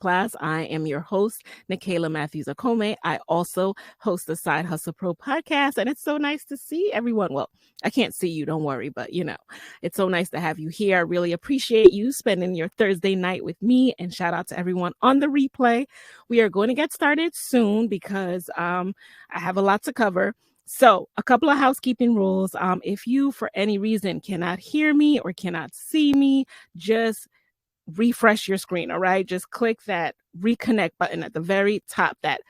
class. I am your host, Nicaila Okome. I also host the Side Hustle Pro podcast, and it's so nice to see everyone. Well, I can't see you, don't worry, but it's so nice to have you here. I really appreciate you spending your Thursday night with me, and shout out to everyone on the replay. We are going to get started soon because I have a lot to cover. So a couple of housekeeping rules. If you, for any reason, cannot hear me or cannot see me, just refresh your screen, all right? Just click that reconnect button at the very top, that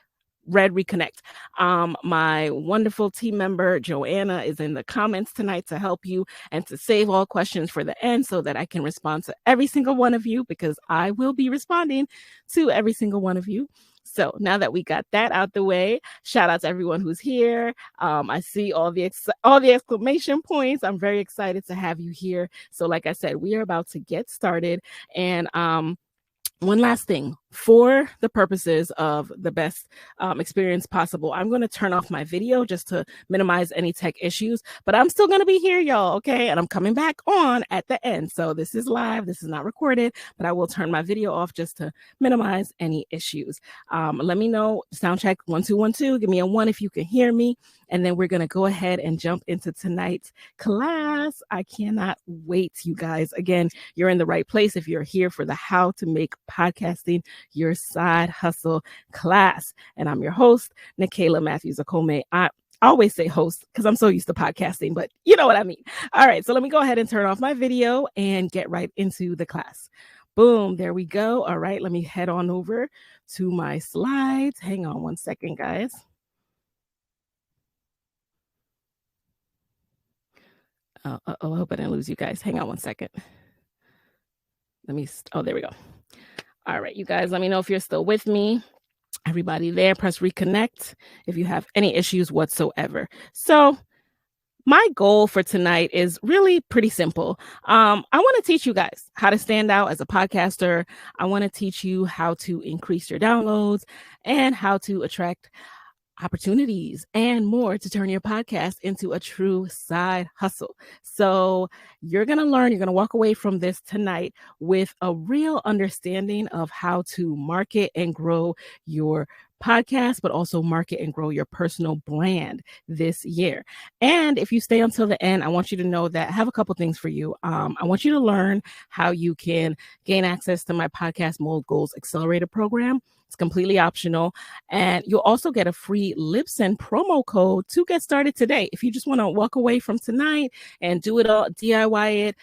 red reconnect. My wonderful team member, Joanna, is in the comments tonight to help you and to save all questions for the end so that I can respond to every single one of you, because I will be responding to every single one of you. So now that we got that out the way, shout out to everyone who's here. I see all the exclamation points. I'm very excited to have you here. So like I said, we are about to get started. And one last thing, for the purposes of the best experience possible, I'm going to turn off my video just to minimize any tech issues, but I'm still going to be here, y'all, okay? And I'm coming back on at the end. So this is live, this is not recorded, but I will turn my video off just to minimize any issues. Let me know, sound check 1 2 1 2, give me a 1 if you can hear me, and then we're going to go ahead and jump into tonight's class. I cannot wait, you guys. Again, you're in the right place if you're here for the How to Make Podcasting Your Side Hustle class. And I'm your host, Nicaila Okome. I always say host because I'm so used to podcasting, but you know what I mean. All right, so let me go ahead and turn off my video and get right into the class. Boom, there we go. All right, let me head on over to my slides. Hang on one second, guys. I hope I didn't lose you guys. Hang on one second. There we go. All right, you guys, let me know if you're still with me. Everybody there, press reconnect if you have any issues whatsoever. So my goal for tonight is really pretty simple. I want to teach you guys how to stand out as a podcaster. I want to teach you how to increase your downloads and how to attract opportunities and more to turn your podcast into a true side hustle. So you're going to learn, you're going to walk away from this tonight with a real understanding of how to market and grow your podcast, but also market and grow your personal brand this year. And if you stay until the end, I want you to know that I have a couple things for you. I want you to learn how you can gain access to my Podcast Moguls Accelerator program. It's completely optional. And you'll also get a free Libsyn promo code to get started today. If you just want to walk away from tonight and do it all, DIY it,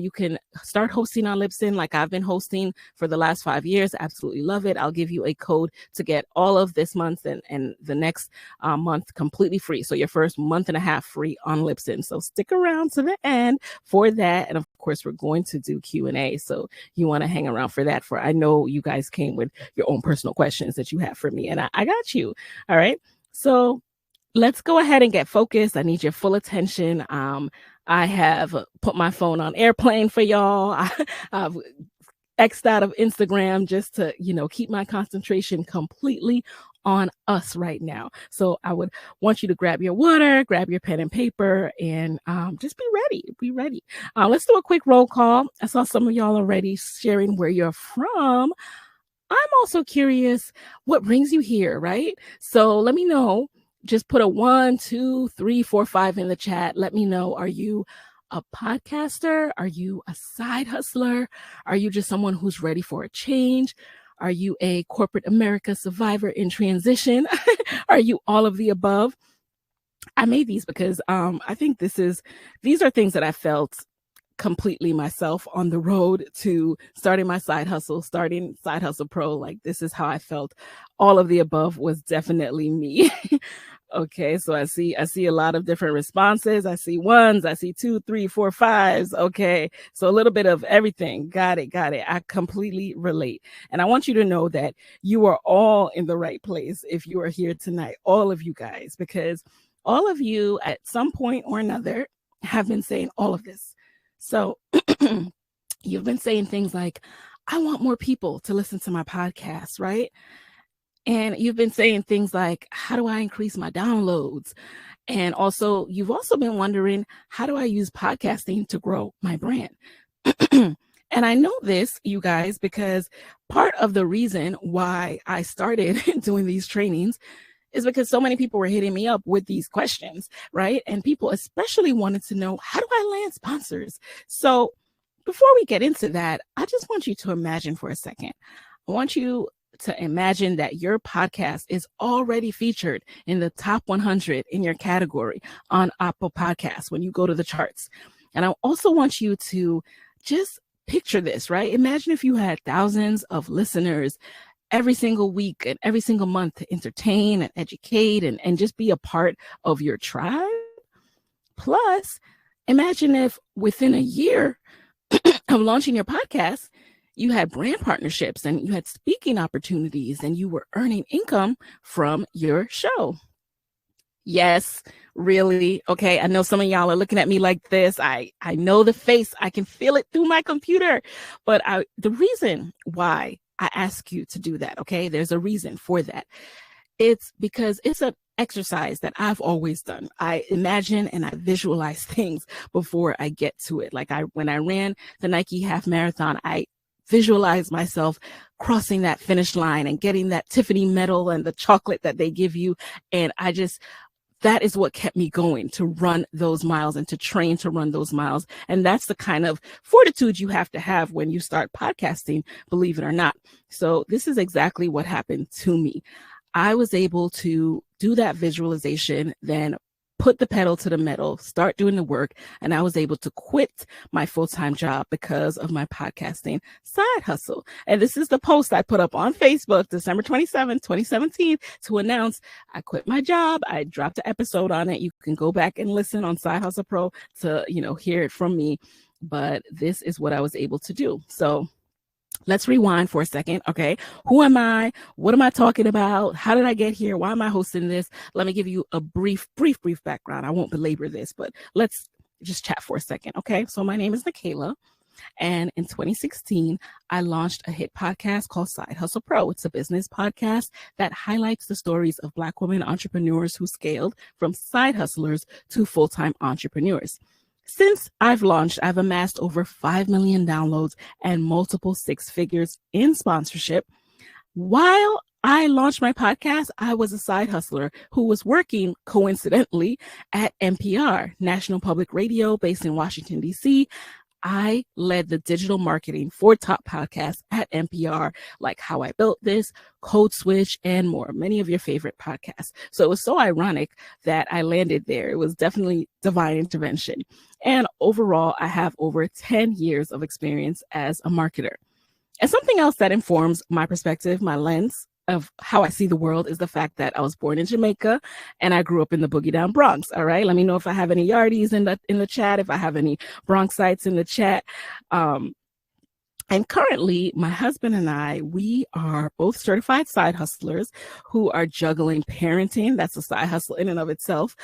you can start hosting on Libsyn like I've been hosting for the last 5 years. Absolutely love it. I'll give you a code to get all of this month and the next month completely free. So your first month and a half free on Libsyn. So stick around to the end for that. And of course, we're going to do Q&A. So you want to hang around for that. I know you guys came with your own personal questions that you have for me, and I got you. All right. So let's go ahead and get focused. I need your full attention. I have put my phone on airplane for y'all. I've X'd out of Instagram just to, keep my concentration completely on us right now. So I would want you to grab your water, grab your pen and paper, and just be ready. Be ready. Let's do a quick roll call. I saw some of y'all already sharing where you're from. I'm also curious what brings you here, right? So let me know. Just put a 1, 2, 3, 4, 5 in the chat. Let me know. Are you a podcaster? Are you a side hustler? Are you just someone who's ready for a change? Are you a corporate America survivor in transition? Are you all of the above? I made these because I think these are things that I felt completely myself on the road to starting my side hustle, starting Side Hustle Pro. Like, this is how I felt. All of the above was definitely me. Okay, so I see a lot of different responses. I see 1s, I see 2, 3, 4, 5s. Okay, so a little bit of everything. Got it. I completely relate. And I want you to know that you are all in the right place if you are here tonight, all of you guys, because all of you at some point or another have been saying all of this. So you've been saying things like, I want more people to listen to my podcast, right? And you've been saying things like, how do I increase my downloads? And also, you've also been wondering, how do I use podcasting to grow my brand? And I know this, you guys, because part of the reason why I started doing these trainings is because so many people were hitting me up with these questions, right? And people especially wanted to know, how do I land sponsors? So before we get into that, I just want you to imagine for a second. I want you to imagine that your podcast is already featured in the top 100 in your category on Apple Podcasts when you go to the charts. And I also want you to just picture this, right? Imagine if you had thousands of listeners every single week and every single month to entertain and educate and just be a part of your tribe. Plus, imagine if within a year of launching your podcast, you had brand partnerships and you had speaking opportunities and you were earning income from your show. Yes, really. Okay. I know some of y'all are looking at me like this. I know the face. I can feel it through my computer. But the reason why I ask you to do that, okay, there's a reason for that. It's because it's an exercise that I've always done. I imagine and I visualize things before I get to it. Like when I ran the Nike half marathon, I visualized myself crossing that finish line and getting that Tiffany medal and the chocolate that they give you. And that is what kept me going to run those miles and to train to run those miles. And that's the kind of fortitude you have to have when you start podcasting, believe it or not. So this is exactly what happened to me. I was able to do that visualization, then put the pedal to the metal, start doing the work, and I was able to quit my full-time job because of my podcasting side hustle. And this is the post I put up on Facebook, December 27, 2017, to announce I quit my job. I dropped an episode on it. You can go back and listen on Side Hustle Pro to, hear it from me. But this is what I was able to do. So let's rewind for a second. Okay. Who am I? What am I talking about? How did I get here? Why am I hosting this? Let me give you a brief background. I won't belabor this, but let's just chat for a second. Okay. So my name is Nicaila. And in 2016, I launched a hit podcast called Side Hustle Pro. It's a business podcast that highlights the stories of Black women entrepreneurs who scaled from side hustlers to full-time entrepreneurs. Since I've launched, I've amassed over 5 million downloads and multiple six figures in sponsorship. While I launched my podcast, I was a side hustler who was working coincidentally at NPR, National Public Radio, based in Washington, D.C. I led the digital marketing for top podcasts at NPR, like How I Built This, Code Switch, and more, many of your favorite podcasts. So it was so ironic that I landed there. It was definitely divine intervention. And overall, I have over 10 years of experience as a marketer. And something else that informs my perspective, my lens of how I see the world, is the fact that I was born in Jamaica and I grew up in the Boogie Down Bronx. All right. Let me know if I have any Yardies in the chat, if I have any Bronxites in the chat. And currently, my husband and I, we are both certified side hustlers who are juggling parenting. That's a side hustle in and of itself.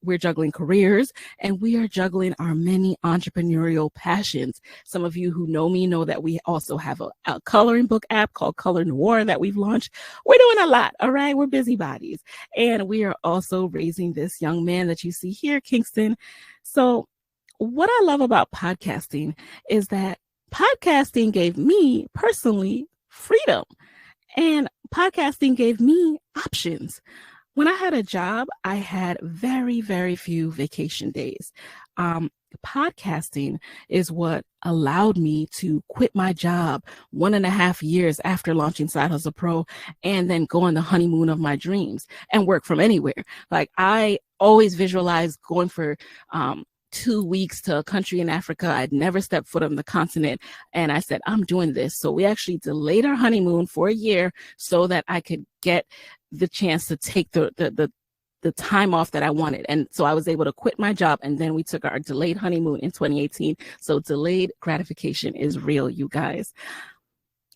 We're juggling careers, and we are juggling our many entrepreneurial passions. Some of you who know me know that we also have a coloring book app called Color Noir that we've launched. We're doing a lot, all right? We're busybodies. And we are also raising this young man that you see here, Kingston. So what I love about podcasting is that podcasting gave me personally freedom, and podcasting gave me options. When I had a job, I had very, very few vacation days. Podcasting is what allowed me to quit my job 1.5 years after launching Side Hustle Pro and then go on the honeymoon of my dreams and work from anywhere. Like I always visualized going for 2 weeks to a country in Africa. I'd never stepped foot on the continent. And I said, I'm doing this. So we actually delayed our honeymoon for a year so that I could get the chance to take the time off that I wanted. And so I was able to quit my job. And then we took our delayed honeymoon in 2018. So delayed gratification is real, you guys.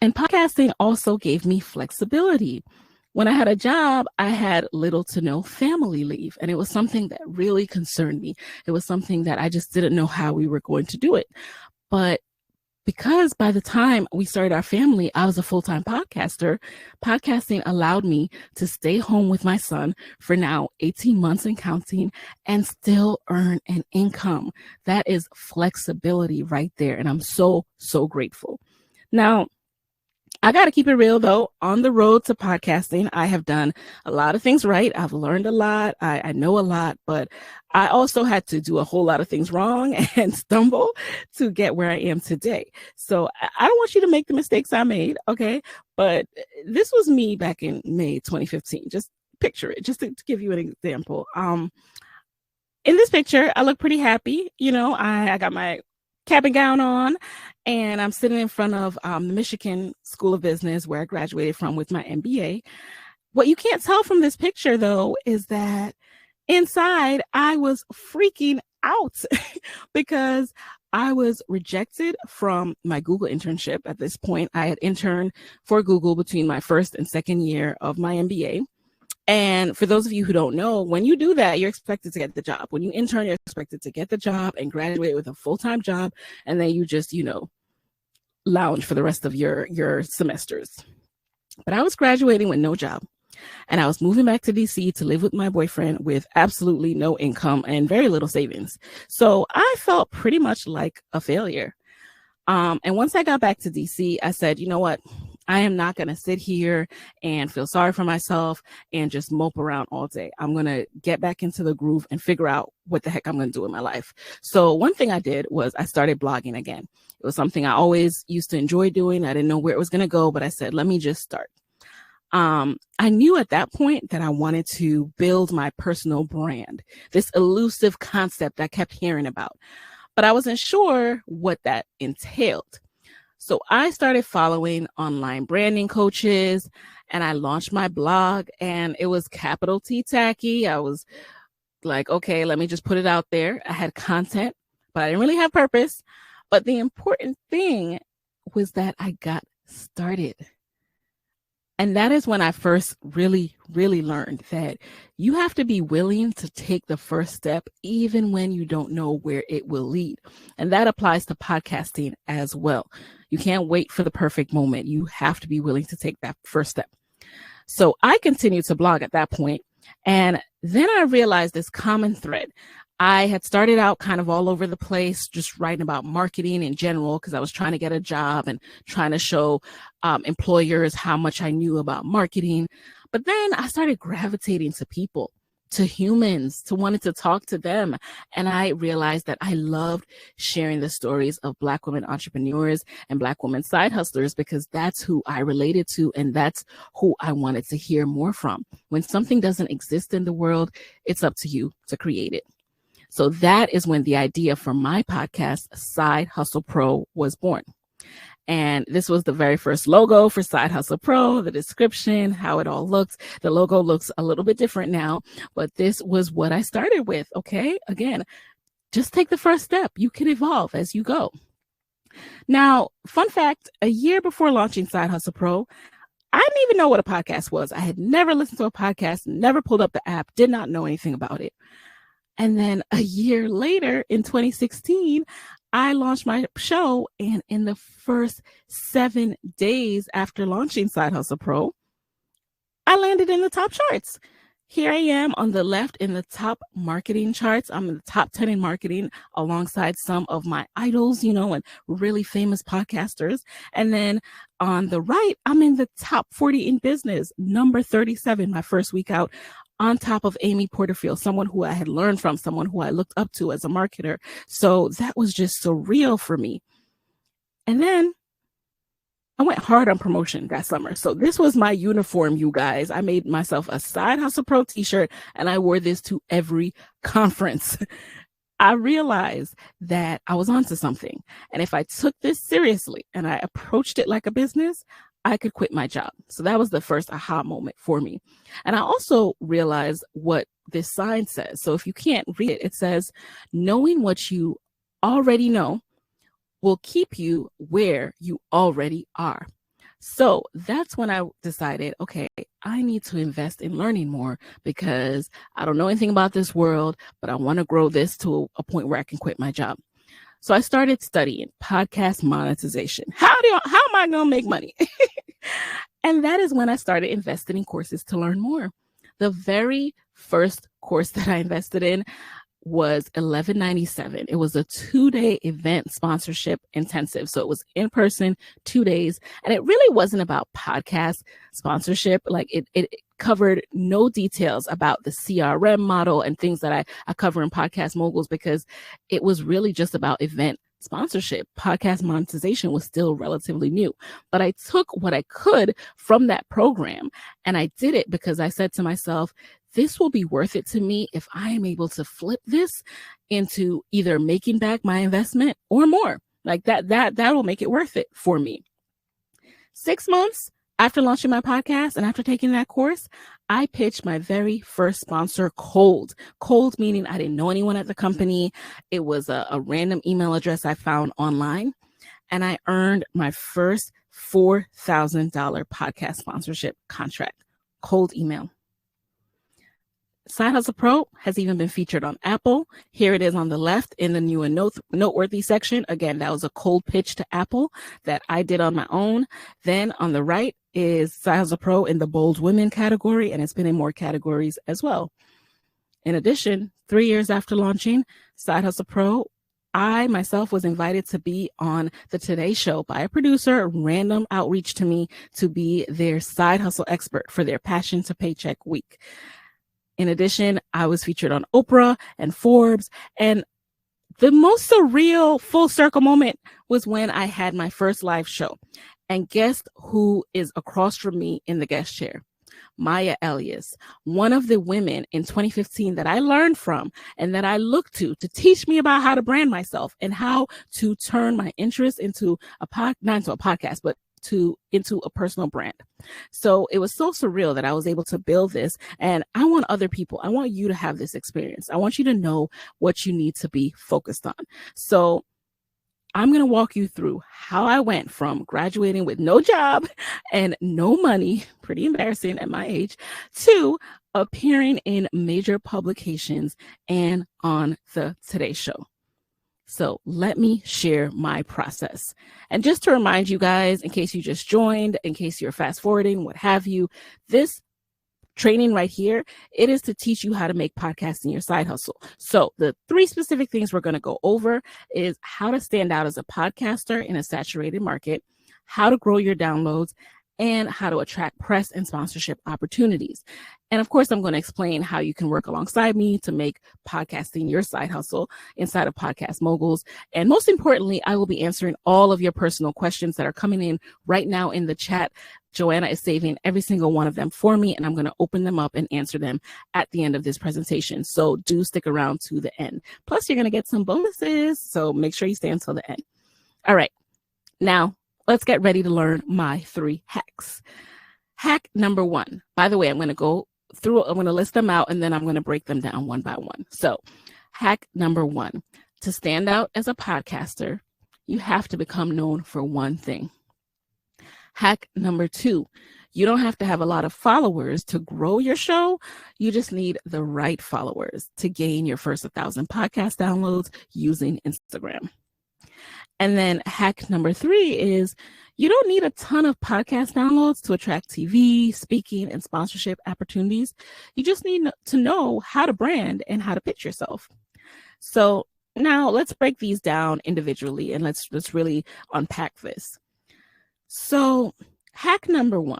And podcasting also gave me flexibility. When I had a job, I had little to no family leave, and it was something that really concerned me. It was something that I just didn't know how we were going to do it. But because by the time we started our family, I was a full-time podcaster. Podcasting allowed me to stay home with my son for now 18 months and counting and still earn an income. That is flexibility right there. And I'm so, so grateful. Now, I got to keep it real, though. On the road to podcasting, I have done a lot of things right. I've learned a lot. I know a lot, but I also had to do a whole lot of things wrong and stumble to get where I am today. So I don't want you to make the mistakes I made, okay? But this was me back in May 2015. Just picture it, just to give you an example. In this picture, I look pretty happy. You know, I got my cap and gown on, and I'm sitting in front of the Michigan School of Business where I graduated from with my MBA. What you can't tell from this picture, though, is that inside I was freaking out because I was rejected from my Google internship. At this point, I had interned for Google between my first and second year of my MBA. And for those of you who don't know, when you do that, you're expected to get the job. When you intern, you're expected to get the job and graduate with a full-time job. And then you just, lounge for the rest of your semesters. But I was graduating with no job. And I was moving back to DC to live with my boyfriend with absolutely no income and very little savings. So I felt pretty much like a failure. And once I got back to DC, I said, you know what? I am not going to sit here and feel sorry for myself and just mope around all day. I'm going to get back into the groove and figure out what the heck I'm going to do in my life. So one thing I did was I started blogging again. It was something I always used to enjoy doing. I didn't know where it was going to go, but I said, let me just start. I knew at that point that I wanted to build my personal brand, this elusive concept I kept hearing about, but I wasn't sure what that entailed. So I started following online branding coaches and I launched my blog, and it was capital T tacky. I was like, okay, let me just put it out there. I had content, but I didn't really have purpose. But the important thing was that I got started. And that is when I first really, really learned that you have to be willing to take the first step, even when you don't know where it will lead. And that applies to podcasting as well. You can't wait for the perfect moment. You have to be willing to take that first step. So I continued to blog at that point. And then I realized this common thread. I had started out kind of all over the place, just writing about marketing in general, because I was trying to get a job and trying to show employers how much I knew about marketing. But then I started gravitating to people, to humans, to wanting to talk to them. And I realized that I loved sharing the stories of Black women entrepreneurs and Black women side hustlers, because that's who I related to and that's who I wanted to hear more from. When something doesn't exist in the world, it's up to you to create it. So that is when the idea for my podcast, Side Hustle Pro, was born. And this was the very first logo for Side Hustle Pro, the description, how it all looks. The logo looks a little bit different now, but this was what I started with. Okay. Again, just take the first step. You can evolve as you go. Now, fun fact, a year before launching Side Hustle Pro, I didn't even know what a podcast was. I had never listened to a podcast, never pulled up the app, did not know anything about it. And then a year later, in 2016, I launched my show. And in the first 7 days after launching Side Hustle Pro, I landed in the top charts. Here I am on the left in the top marketing charts. I'm in the top 10 in marketing alongside some of my idols, and really famous podcasters. And then on the right, I'm in the top 40 in business, number 37, my first week out, on top of Amy Porterfield, someone who I had learned from, someone who I looked up to as a marketer. So that was just surreal for me. And then I went hard on promotion that summer. So this was my uniform, you guys. I made myself a Side Hustle Pro t-shirt and I wore this to every conference. I realized that I was onto something. And if I took this seriously and I approached it like a business, I could quit my job. So that was the first aha moment for me. And I also realized what this sign says. So if you can't read it, it says, knowing what you already know will keep you where you already are. So that's when I decided, okay, I need to invest in learning more because I don't know anything about this world, but I want to grow this to a point where I can quit my job. So I started studying podcast monetization. How am I going to make money? And that is when I started investing in courses to learn more. The very first course that I invested in was $11.97. It was a 2-day event sponsorship intensive. So it was in person, 2 days. And it really wasn't about podcast sponsorship. Like it covered no details about the CRM model and things that I cover in Podcast Moguls, because it was really just about event sponsorship. Podcast monetization was still relatively new, but I took what I could from that program and I did it because I said to myself, this will be worth it to me if I am able to flip this into either making back my investment or more. Like that will make it worth it for me. 6 months after launching my podcast and after taking that course, I pitched my very first sponsor cold. Cold meaning I didn't know anyone at the company. It was a random email address I found online. And I earned my first $4,000 podcast sponsorship contract. Cold email. Side Hustle Pro has even been featured on Apple. Here it is on the left in the new and noteworthy section. Again, that was a cold pitch to Apple that I did on my own. Then on the right is Side Hustle Pro in the Bold Women category, and it's been in more categories as well. In addition, 3 years after launching Side Hustle Pro, I myself was invited to be on the Today Show by a producer, random outreach to me to be their side hustle expert for their Passion to Paycheck week. In addition, I was featured on Oprah and Forbes, and the most surreal full circle moment was when I had my first live show. And guess who is across from me in the guest chair? Maya Elias, one of the women in 2015 that I learned from and that I looked to teach me about how to brand myself and how to turn my interest into not into a podcast, but into a personal brand. So it was so surreal that I was able to build this. And I want other people, I want you to have this experience. I want you to know what you need to be focused on. So I'm going to walk you through how I went from graduating with no job and no money, pretty embarrassing at my age, to appearing in major publications and on the Today Show. So let me share my process. And just to remind you guys, in case you just joined, in case you're fast forwarding, what have you, this training right here, it is to teach you how to make podcasting your side hustle. So the 3 specific things we're going to go over is how to stand out as a podcaster in a saturated market, how to grow your downloads, and how to attract press and sponsorship opportunities. And of course, I'm going to explain how you can work alongside me to make podcasting your side hustle inside of Podcast Moguls. And most importantly, I will be answering all of your personal questions that are coming in right now in the chat. Joanna is saving every single one of them for me, and I'm going to open them up and answer them at the end of this presentation. So do stick around to the end. Plus, you're going to get some bonuses, so make sure you stay until the end. All right. Now, let's get ready to learn my 3 hacks. Hack number 1. By the way, I'm going to list them out and then I'm going to break them down one by one. So hack number 1, to stand out as a podcaster, you have to become known for one thing. Hack number 2, you don't have to have a lot of followers to grow your show. You just need the right followers to gain your first 1,000 podcast downloads using Instagram. And then hack number 3 is you don't need a ton of podcast downloads to attract TV, speaking, and sponsorship opportunities. You just need to know how to brand and how to pitch yourself. So now let's break these down individually and let's really unpack this. So hack number 1,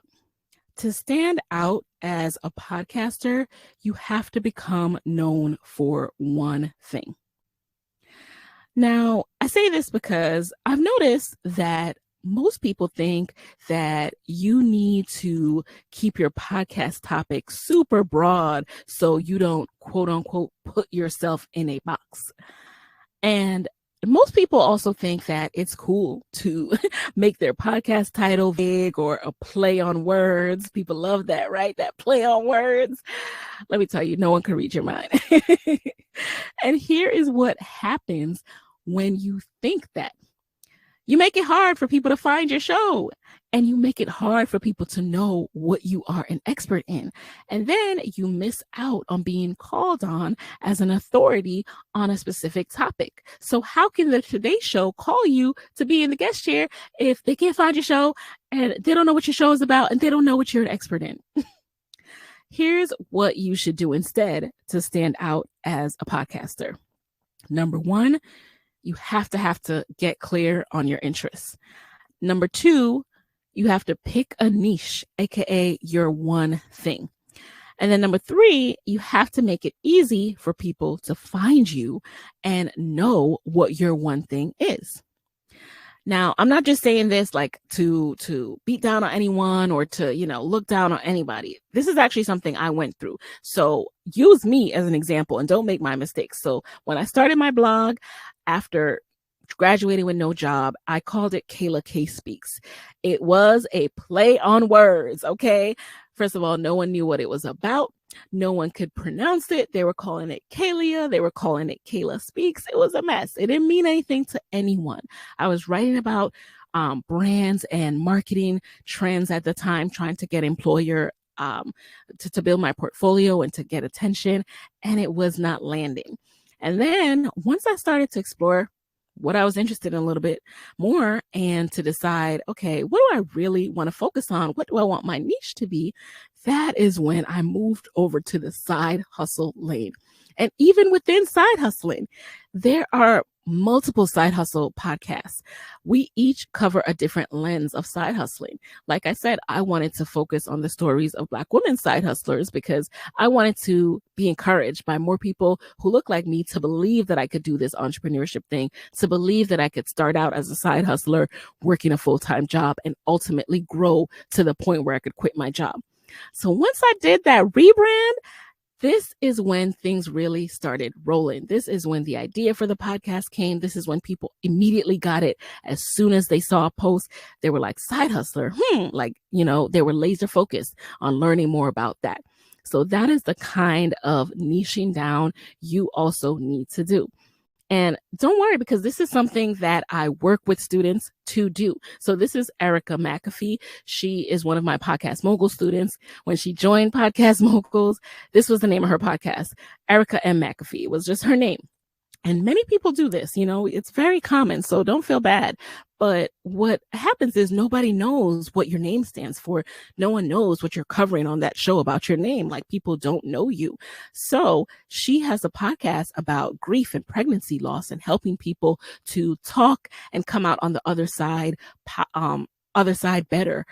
to stand out as a podcaster, you have to become known for one thing. Now, I say this because I've noticed that most people think that you need to keep your podcast topic super broad so you don't, quote unquote, put yourself in a box. And most people also think that it's cool to make their podcast title vague or a play on words. People love that, right? That play on words. Let me tell you, no one can read your mind. And here is what happens when you think that. You make it hard for people to find your show, and you make it hard for people to know what you are an expert in. And then you miss out on being called on as an authority on a specific topic. So how can the Today Show call you to be in the guest chair if they can't find your show and they don't know what your show is about and they don't know what you're an expert in? Here's what you should do instead to stand out as a podcaster. Number one, you have to get clear on your interests. Number two, you have to pick a niche, aka your one thing. And then number three, you have to make it easy for people to find you and know what your one thing is. Now, I'm not just saying this like to beat down on anyone or to, look down on anybody. This is actually something I went through. So use me as an example and don't make my mistakes. So when I started my blog after graduating with no job, I called it Kayla K Speaks. It was a play on words. Okay. First of all, no one knew what it was about. No one could pronounce it. They were calling it Kalia. They were calling it Kayla Speaks. It was a mess. It didn't mean anything to anyone. I was writing about brands and marketing trends at the time, trying to get employer to build my portfolio and to get attention. And it was not landing. And then once I started to explore what I was interested in a little bit more and to decide, okay, what do I really want to focus on? What do I want my niche to be? That is when I moved over to the side hustle lane. And even within side hustling, there are multiple side hustle podcasts. We each cover a different lens of side hustling. Like I said, I wanted to focus on the stories of Black women side hustlers because I wanted to be encouraged by more people who look like me to believe that I could do this entrepreneurship thing, to believe that I could start out as a side hustler, working a full-time job, and ultimately grow to the point where I could quit my job. So once I did that rebrand, this is when things really started rolling. This is when the idea for the podcast came. This is when people immediately got it. As soon as they saw a post, they were like, side hustler, they were laser focused on learning more about that. So that is the kind of niching down you also need to do. And don't worry, because this is something that I work with students to do. So this is Erica McAfee. She is one of my Podcast Moguls students. When she joined Podcast Moguls, this was the name of her podcast. Erica M. McAfee was just her name. And many people do this, it's very common, so don't feel bad. But what happens is nobody knows what your name stands for. No one knows what you're covering on that show about your name. Like, people don't know you. So she has a podcast about grief and pregnancy loss and helping people to talk and come out on the other side better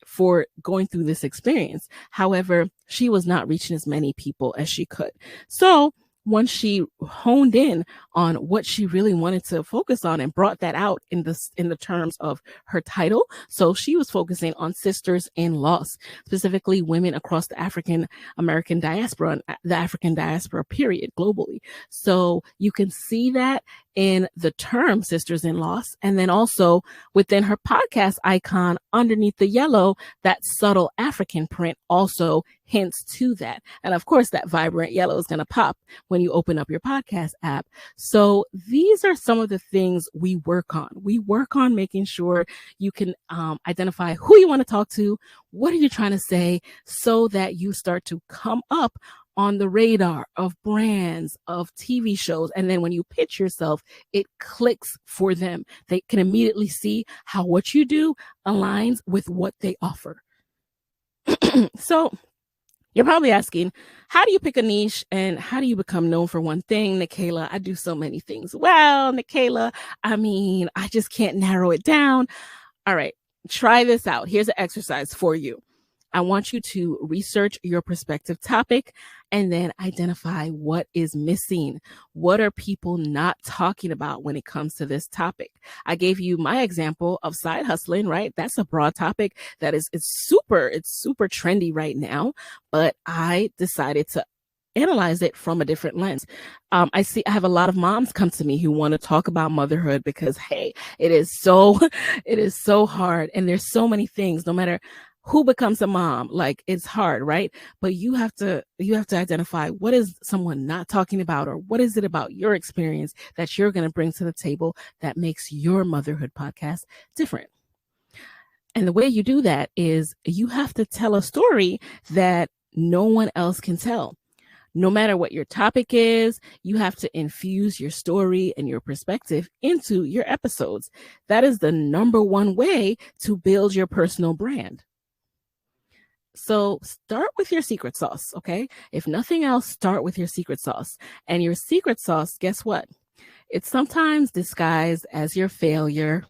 for going through this experience. However, she was not reaching as many people as she could. So once she honed in on what she really wanted to focus on and brought that out in the terms of her title. So she was focusing on sisters in loss, specifically women across the African American diaspora and the African diaspora period globally. So you can see that in the term sisters in loss. And then also within her podcast icon underneath the yellow, that subtle African print also hints to that. And of course, that vibrant yellow is going to pop when you open up your podcast app. So these are some of the things we work on. We work on making sure you can identify who you want to talk to, what are you trying to say, so that you start to come up on the radar of brands, of TV shows. And then when you pitch yourself, it clicks for them. They can immediately see how what you do aligns with what they offer. So you're probably asking, how do you pick a niche and how do you become known for one thing? Nicaila, I do so many things. Well, Nicaila, I just can't narrow it down. All right, try this out. Here's an exercise for you. I want you to research your prospective topic and then identify what is missing. What are people not talking about when it comes to this topic? I gave you my example of side hustling, right? That's a broad topic that it's super trendy right now, but I decided to analyze it from a different lens. I have a lot of moms come to me who want to talk about motherhood because, hey, it is so hard. And there's so many things, no matter who becomes a mom? Like, it's hard, right? But you have to identify what is someone not talking about, or what is it about your experience that you're going to bring to the table that makes your motherhood podcast different. And the way you do that is you have to tell a story that no one else can tell. No matter what your topic is, you have to infuse your story and your perspective into your episodes. That is the number one way to build your personal brand. So start with your secret sauce, okay? If nothing else, start with your secret sauce. And your secret sauce, guess what? It's sometimes disguised as your failure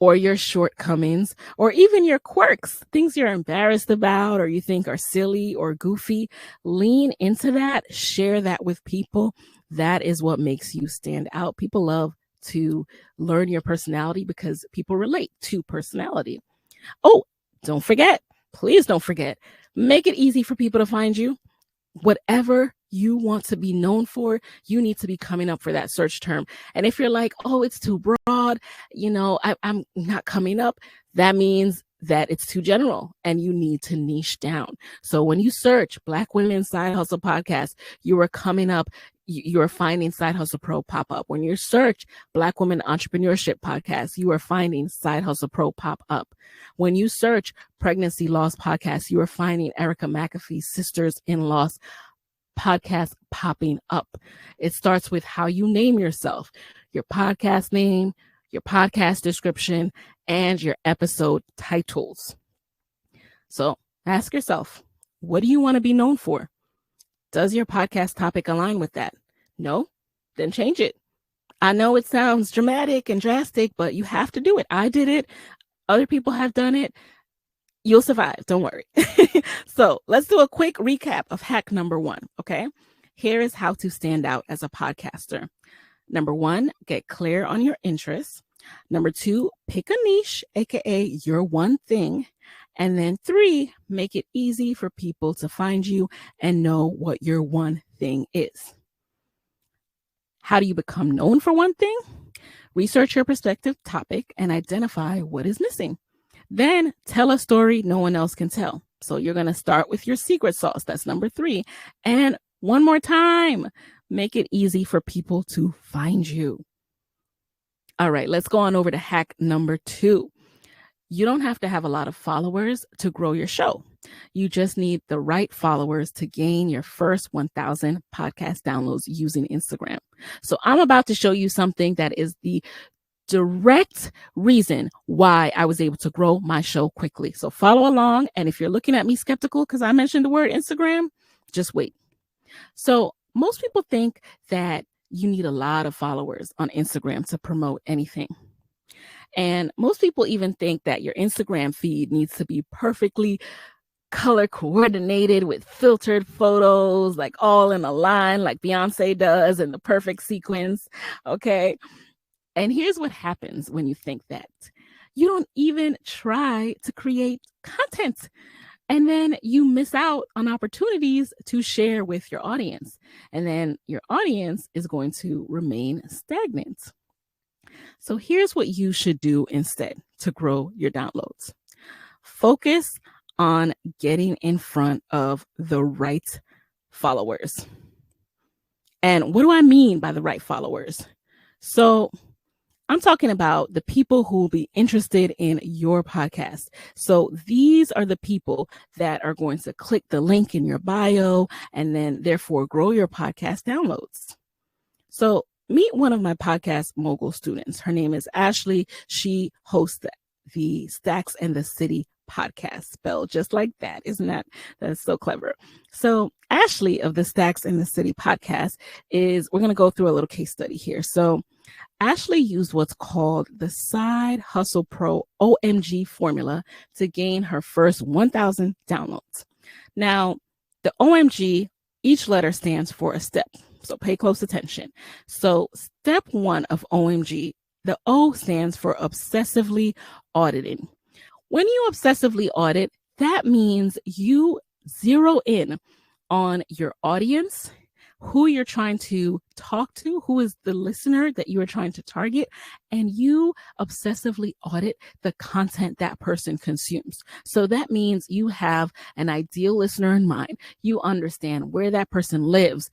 or your shortcomings or even your quirks, things you're embarrassed about or you think are silly or goofy. Lean into that, share that with people. That is what makes you stand out. People love to learn your personality because people relate to personality. Oh, don't forget. Please don't forget, make it easy for people to find you. Whatever you want to be known for, you need to be coming up for that search term. And if you're like, oh, it's too broad, I'm not coming up, that means that it's too general and you need to niche down. So when you search Black Women Side Hustle Podcast, you are coming up. You are finding Side Hustle Pro pop up. When you search Black Women Entrepreneurship Podcast, you are finding Side Hustle Pro pop up. When you search Pregnancy Loss Podcast, you are finding Erica McAfee's Sisters in Loss podcast popping up. It starts with how you name yourself, your podcast name, your podcast description, and your episode titles. So ask yourself, what do you want to be known for? Does your podcast topic align with that? No? Then change it. I know it sounds dramatic and drastic, but you have to do it. I did it. Other people have done it. You'll survive. Don't worry. So let's do a quick recap of hack number 1. Okay. Here is how to stand out as a podcaster. Number 1, get clear on your interests. Number 2, pick a niche, aka your one thing. And then 3, make it easy for people to find you and know what your one thing is. How do you become known for one thing? Research your prospective topic and identify what is missing. Then tell a story no one else can tell. So you're going to start with your secret sauce. That's number 3. And one more time, make it easy for people to find you. All right, let's go on over to hack number 2. You don't have to have a lot of followers to grow your show. You just need the right followers to gain your first 1,000 podcast downloads using Instagram. So I'm about to show you something that is the direct reason why I was able to grow my show quickly. So follow along. And if you're looking at me skeptical because I mentioned the word Instagram, just wait. So most people think that you need a lot of followers on Instagram to promote anything. And most people even think that your Instagram feed needs to be perfectly color coordinated with filtered photos, like all in a line, like Beyonce does in the perfect sequence. Okay. And here's what happens when you think that. You don't even try to create content. And then you miss out on opportunities to share with your audience. And then your audience is going to remain stagnant. So here's what you should do instead to grow your downloads. Focus on getting in front of the right followers. And what do I mean by the right followers? So I'm talking about the people who will be interested in your podcast. So these are the people that are going to click the link in your bio and then therefore grow your podcast downloads. So meet one of my Podcast Mogul students. Her name is Ashley. She hosts the Stacks and the City podcast, spelled just like that. Isn't that's so clever? So Ashley of the Stacks and the City podcast we're going to go through a little case study here. So Ashley used what's called the Side Hustle Pro OMG formula to gain her first 1,000 downloads. Now, the OMG, each letter stands for a step. So pay close attention. So step 1 of OMG, the O stands for obsessively auditing. When you obsessively audit, that means you zero in on your audience, who you're trying to talk to, who is the listener that you are trying to target, and you obsessively audit the content that person consumes. So that means you have an ideal listener in mind. You understand where that person lives,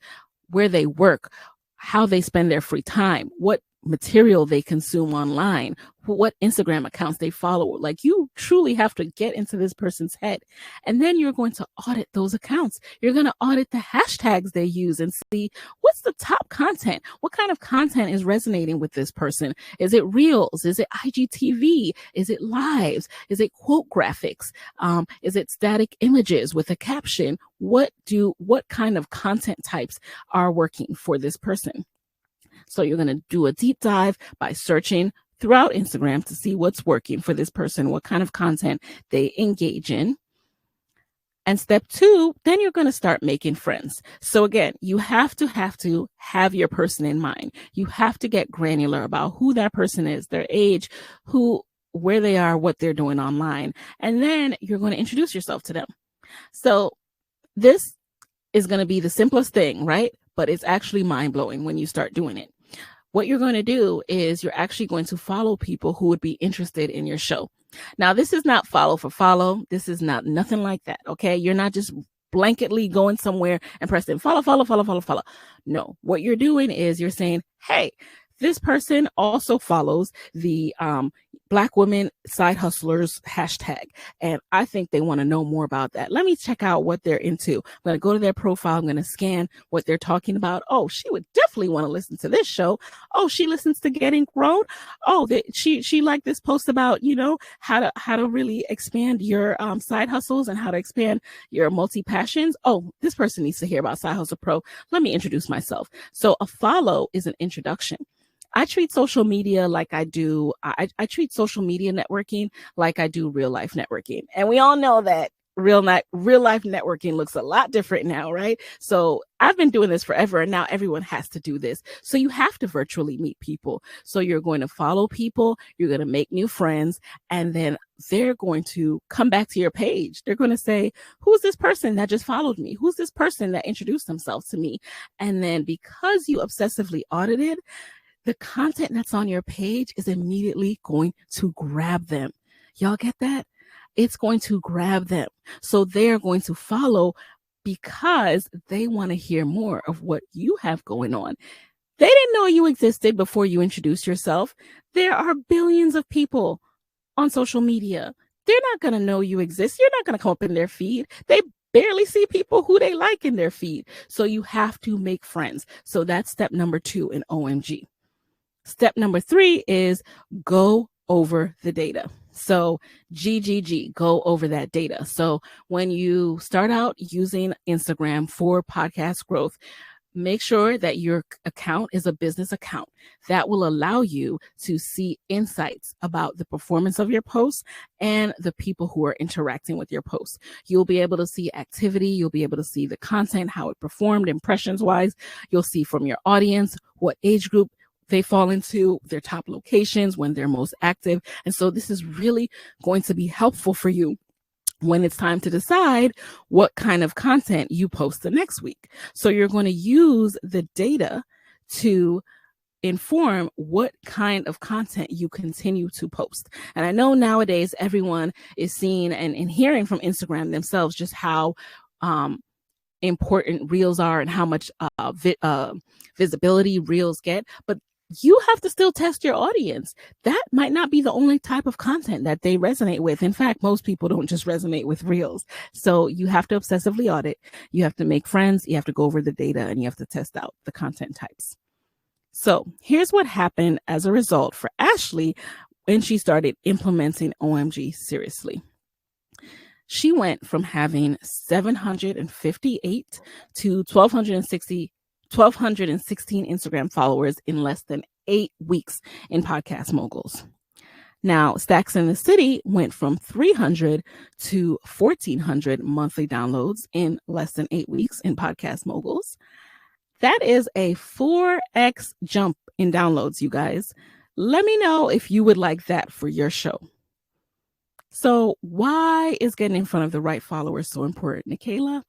where they work, how they spend their free time, what material they consume online, what Instagram accounts they follow. Like, you truly have to get into this person's head. And then you're going to audit those accounts. You're going to audit the hashtags they use and see what's the top content. What kind of content is resonating with this person? Is it reels? Is it IGTV? Is it lives? Is it quote graphics? Is it static images with a caption? What kind of content types are working for this person? So you're going to do a deep dive by searching throughout Instagram to see what's working for this person, what kind of content they engage in. And step 2, then you're going to start making friends. So again, you have to have your person in mind. You have to get granular about who that person is, their age, where they are, what they're doing online. And then you're going to introduce yourself to them. So this is going to be the simplest thing, right? But it's actually mind-blowing when you start doing it. What you're going to do is you're actually going to follow people who would be interested in your show. Now, this is not follow for follow. This is nothing like that. Okay. You're not just blanketly going somewhere and pressing follow. No, what you're doing is you're saying, hey, this person also follows the Black women side hustlers hashtag. And I think they want to know more about that. Let me check out what they're into. I'm going to go to their profile. I'm going to scan what they're talking about. Oh, she would definitely want to listen to this show. Oh, she listens to Getting Grown. Oh, she liked this post about, how to really expand your side hustles and how to expand your multi-passions. Oh, this person needs to hear about Side Hustle Pro. Let me introduce myself. So a follow is an introduction. I treat social media like I treat social media networking like I do real life networking. And we all know that real life networking looks a lot different now, right? So I've been doing this forever, and now everyone has to do this. So you have to virtually meet people. So you're going to follow people, you're going to make new friends, and then they're going to come back to your page. They're going to say, who's this person that just followed me? Who's this person that introduced themselves to me? And then because you obsessively audited, the content that's on your page is immediately going to grab them. Y'all get that? It's going to grab them. So they're going to follow because they want to hear more of what you have going on. They didn't know you existed before you introduced yourself. There are billions of people on social media. They're not going to know you exist. You're not going to come up in their feed. They barely see people who they like in their feed. So you have to make friends. So that's step number 2 in OMG. Step number 3 is go over the data. So GGG, go over that data. So when you start out using Instagram for podcast growth, make sure that your account is a business account. That will allow you to see insights about the performance of your posts and the people who are interacting with your posts. You'll be able to see activity. You'll be able to see the content, how it performed impressions wise. You'll see from your audience what age group they fall into, their top locations, when they're most active. And so this is really going to be helpful for you when it's time to decide what kind of content you post the next week. So you're going to use the data to inform what kind of content you continue to post. And I know nowadays everyone is seeing and hearing from Instagram themselves just how important reels are and how much visibility reels get. But you have to still test your audience. That might not be the only type of content that they resonate with. In fact, most people don't just resonate with reels. So you have to obsessively audit. You have to make friends. You have to go over the data, and you have to test out the content types. So here's what happened as a result for Ashley when she started implementing OMG seriously. She went from having 758 to 1,216 Instagram followers in less than 8 weeks in Podcast Moguls. Now, Stacks in the City went from 300 to 1,400 monthly downloads in less than 8 weeks in Podcast Moguls. That is a 4x jump in downloads, you guys. Let me know if you would like that for your show. So why is getting in front of the right followers so important, Nicaila?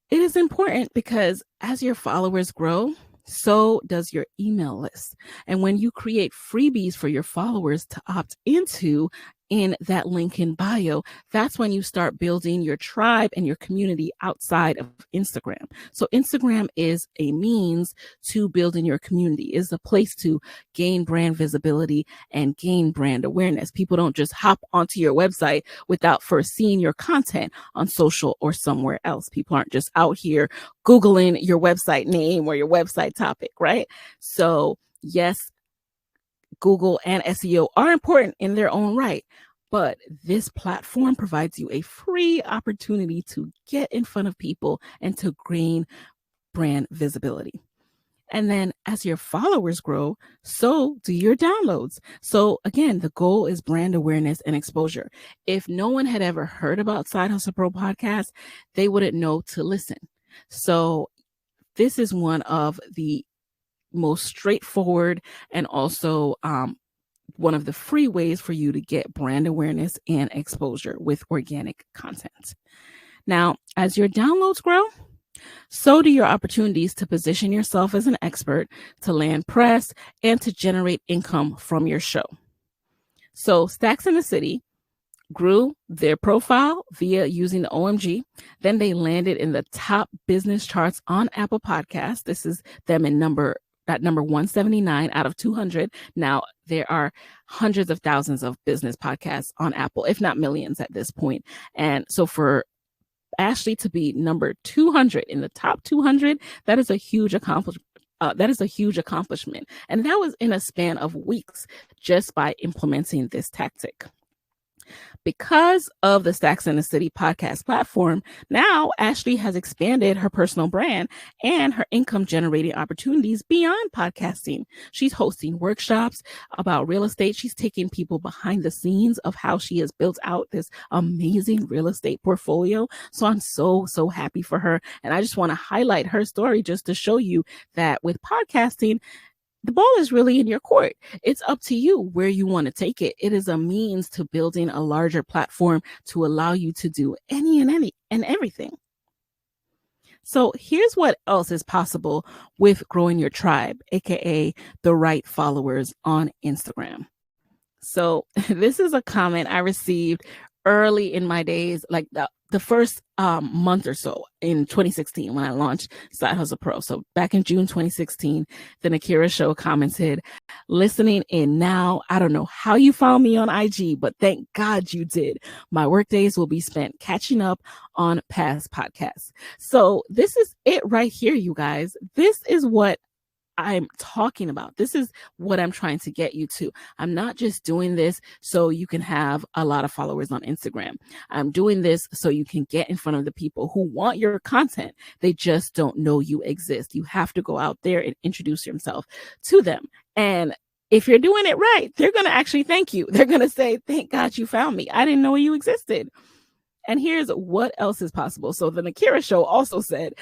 It is important because as your followers grow, so does your email list. And when you create freebies for your followers to opt into in that link in bio, that's when you start building your tribe and your community outside of Instagram. So Instagram is a means to building your community, is a place to gain brand visibility and gain brand awareness. People don't just hop onto your website without first seeing your content on social or somewhere else. People aren't just out here Googling your website name or your website topic, right? So yes, Google and SEO are important in their own right, but this platform provides you a free opportunity to get in front of people and to gain brand visibility. And then as your followers grow, so do your downloads. So again, the goal is brand awareness and exposure. If no one had ever heard about Side Hustle Pro podcast, they wouldn't know to listen. So this is one of the most straightforward and also one of the free ways for you to get brand awareness and exposure with organic content. Now, as your downloads grow, so do your opportunities to position yourself as an expert, to land press, and to generate income from your show. So Stacks in the City grew their profile via using the OMG. Then they landed in the top business charts on Apple Podcasts. This is them in number 179 out of 200. Now, there are hundreds of thousands of business podcasts on Apple, if not millions at this point. And so for Ashley to be number 200 in the top 200, that is a huge accomplishment. And that was in a span of weeks just by implementing this tactic. Because of the Stacks in the City podcast platform, now Ashley has expanded her personal brand and her income generating opportunities beyond podcasting. She's hosting workshops about real estate. She's taking people behind the scenes of how she has built out this amazing real estate portfolio. So I'm so happy for her. And I just want to highlight her story just to show you that with podcasting, the ball is really in your court. It's up to you where you want to take it. It is a means to building a larger platform to allow you to do any and everything. So here's what else is possible with growing your tribe, aka the right followers on Instagram. So this is a comment I received early in my days, like the first month or so in 2016 when I launched Side Hustle Pro. So back in June 2016, the Nicaila show commented, listening in now. I don't know how you found me on IG, but thank God you did. My work days will be spent catching up on past podcasts. So this is it right here, you guys. This is what I'm talking about. This is what I'm trying to get you to. I'm not just doing this so you can have a lot of followers on Instagram. I'm doing this so you can get in front of the people who want your content. They just don't know you exist. You have to go out there and introduce yourself to them. And if you're doing it right, they're going to actually thank you. They're going to say, thank God you found me. I didn't know you existed. And here's what else is possible. So the Nicaila show also said,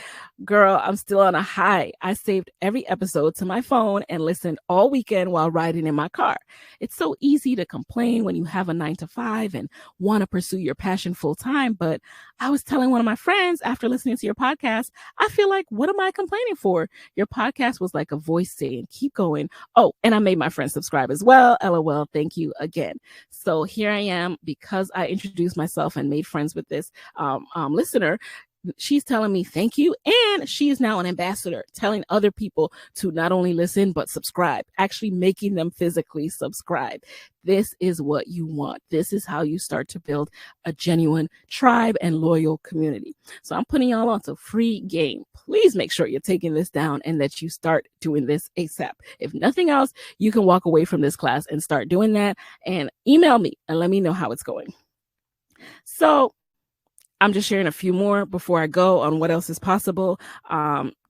girl, I'm still on a high. I saved every episode to my phone and listened all weekend while riding in my car. It's so easy to complain when you have a 9-to-5 and want to pursue your passion full time. But I was telling one of my friends after listening to your podcast, I feel like, what am I complaining for? Your podcast was like a voice saying, keep going. Oh, and I made my friends subscribe as well. LOL. Thank you again. So here I am, because I introduced myself and made friends with this listener. She's telling me thank you, and she is now an ambassador, telling other people to not only listen but subscribe, actually making them physically subscribe. This is what you want. This is how you start to build a genuine tribe and loyal community. So I'm putting y'all onto free game. Please make sure you're taking this down and that you start doing this ASAP. If nothing else, you can walk away from this class and start doing that, and email me and let me know how it's going. So I'm just sharing a few more before I go on what else is possible.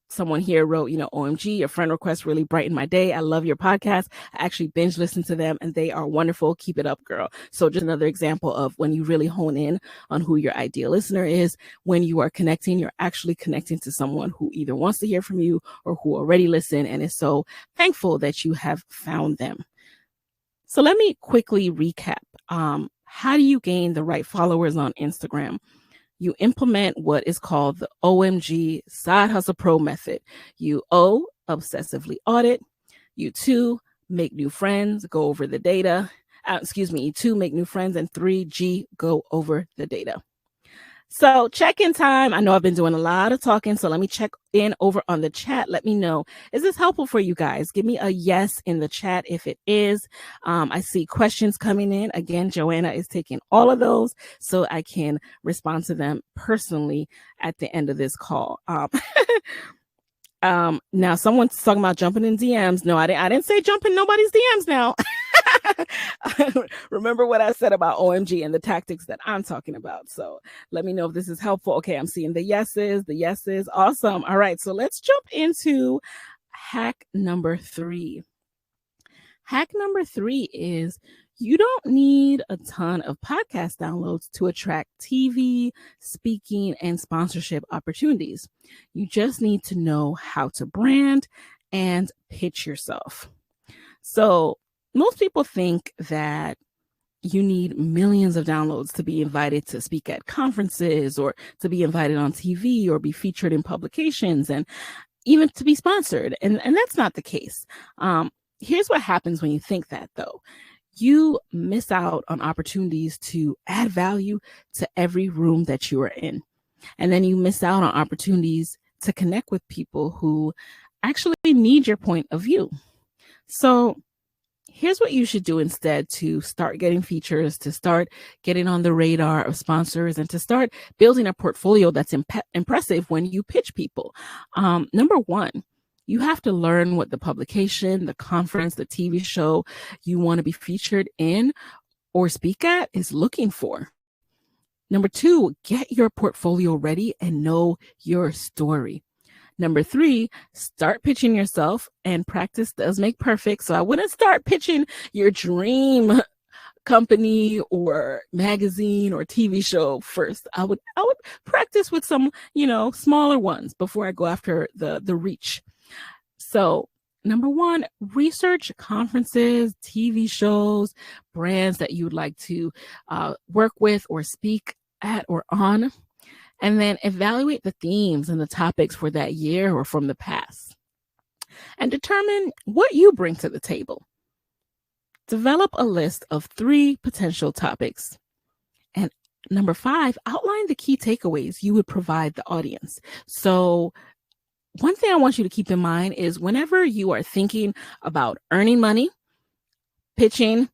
Someone here wrote, OMG, your friend request really brightened my day. I love your podcast. I actually binge listen to them and they are wonderful. Keep it up, girl. So just another example of when you really hone in on who your ideal listener is. When you are connecting, you're actually connecting to someone who either wants to hear from you or who already listened and is so thankful that you have found them. So let me quickly recap. How do you gain the right followers on Instagram? you implement what is called the OMG Side Hustle Pro method. You O, obsessively audit. You 2, make new friends, go over the data. You 2, make new friends. And 3, G, go over the data. So check-in time. I know I've been doing a lot of talking, so let me check in over on the chat. Let me know, is this helpful for you guys? Give me a yes in the chat if it is. I see questions coming in. Again, Joanna is taking all of those so I can respond to them personally at the end of this call. Now someone's talking about jumping in DMs. No, I didn't say jump in nobody's DMs now. Remember what I said about OMG and the tactics that I'm talking about. So let me know if this is helpful. Okay, I'm seeing the yeses. Awesome. All right, so let's jump into hack number 3. Hack number 3 is you don't need a ton of podcast downloads to attract TV, speaking, and sponsorship opportunities. You just need to know how to brand and pitch yourself. So most people think that you need millions of downloads to be invited to speak at conferences or to be invited on TV or be featured in publications and even to be sponsored. And that's not the case. Here's what happens when you think that, though. You miss out on opportunities to add value to every room that you are in. And then you miss out on opportunities to connect with people who actually need your point of view. So here's what you should do instead to start getting features, to start getting on the radar of sponsors, and to start building a portfolio that's impressive when you pitch people. Number 1, you have to learn what the publication, the conference, the TV show you want to be featured in or speak at is looking for. Number 2, get your portfolio ready and know your story. Number 3, start pitching yourself, and practice does make perfect. So I wouldn't start pitching your dream company or magazine or TV show first. I would practice with some, smaller ones before I go after the reach. So number 1, research conferences, TV shows, brands that you would like to work with or speak at or on. And then evaluate the themes and the topics for that year or from the past. And determine what you bring to the table. Develop a list of 3 potential topics. And number 5, outline the key takeaways you would provide the audience. So one thing I want you to keep in mind is whenever you are thinking about earning money, pitching,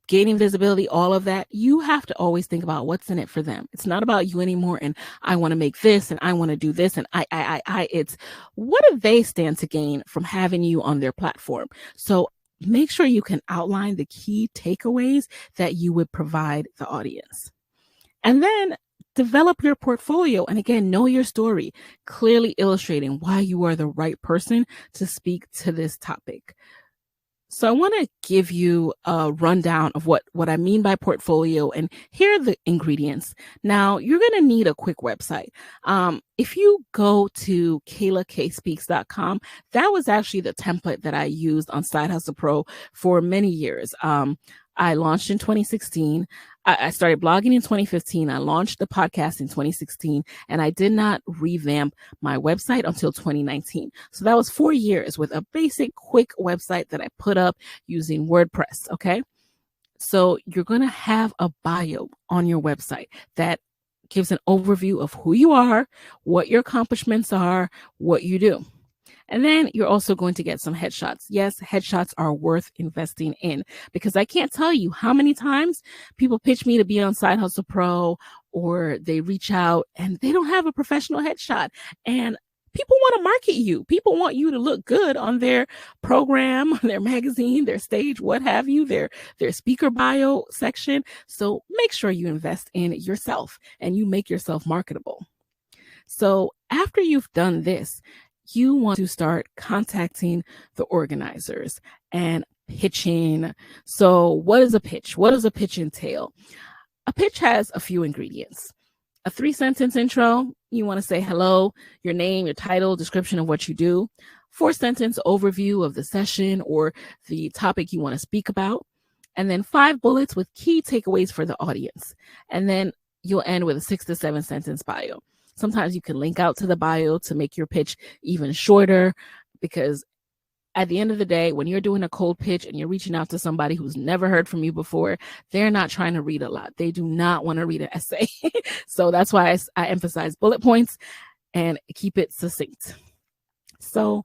gaining visibility, all of that, you have to always think about what's in it for them. It's not about you anymore. And I want to make this and I want to do this. And it's what do they stand to gain from having you on their platform? So make sure you can outline the key takeaways that you would provide the audience. And then develop your portfolio. And again, know your story, clearly illustrating why you are the right person to speak to this topic. So I want to give you a rundown of what I mean by portfolio, and here are the ingredients. Now, you're going to need a quick website. If you go to KaylaKSpeaks.com, that was actually the template that I used on Side Hustle Pro for many years. I launched in 2016. I started blogging in 2015. I launched the podcast in 2016, and I did not revamp my website until 2019. So that was 4 years with a basic, quick website that I put up using WordPress. Okay. So you're going to have a bio on your website that gives an overview of who you are, what your accomplishments are, what you do. And then you're also going to get some headshots. Yes, headshots are worth investing in, because I can't tell you how many times people pitch me to be on Side Hustle Pro, or they reach out and they don't have a professional headshot. And people want to market you. People want you to look good on their program, their magazine, their stage, what have you, their speaker bio section. So make sure you invest in yourself and you make yourself marketable. So after you've done this, you want to start contacting the organizers and pitching. So what is a pitch? What does a pitch entail? A pitch has a few ingredients. A 3-sentence intro. You want to say hello, your name, your title, description of what you do. 4-sentence overview of the session or the topic you want to speak about. And then 5 bullets with key takeaways for the audience. And then you'll end with a 6 to 7 sentence bio. Sometimes you can link out to the bio to make your pitch even shorter, because at the end of the day, when you're doing a cold pitch and you're reaching out to somebody who's never heard from you before, they're not trying to read a lot. They do not want to read an essay. So that's why I emphasize bullet points and keep it succinct. So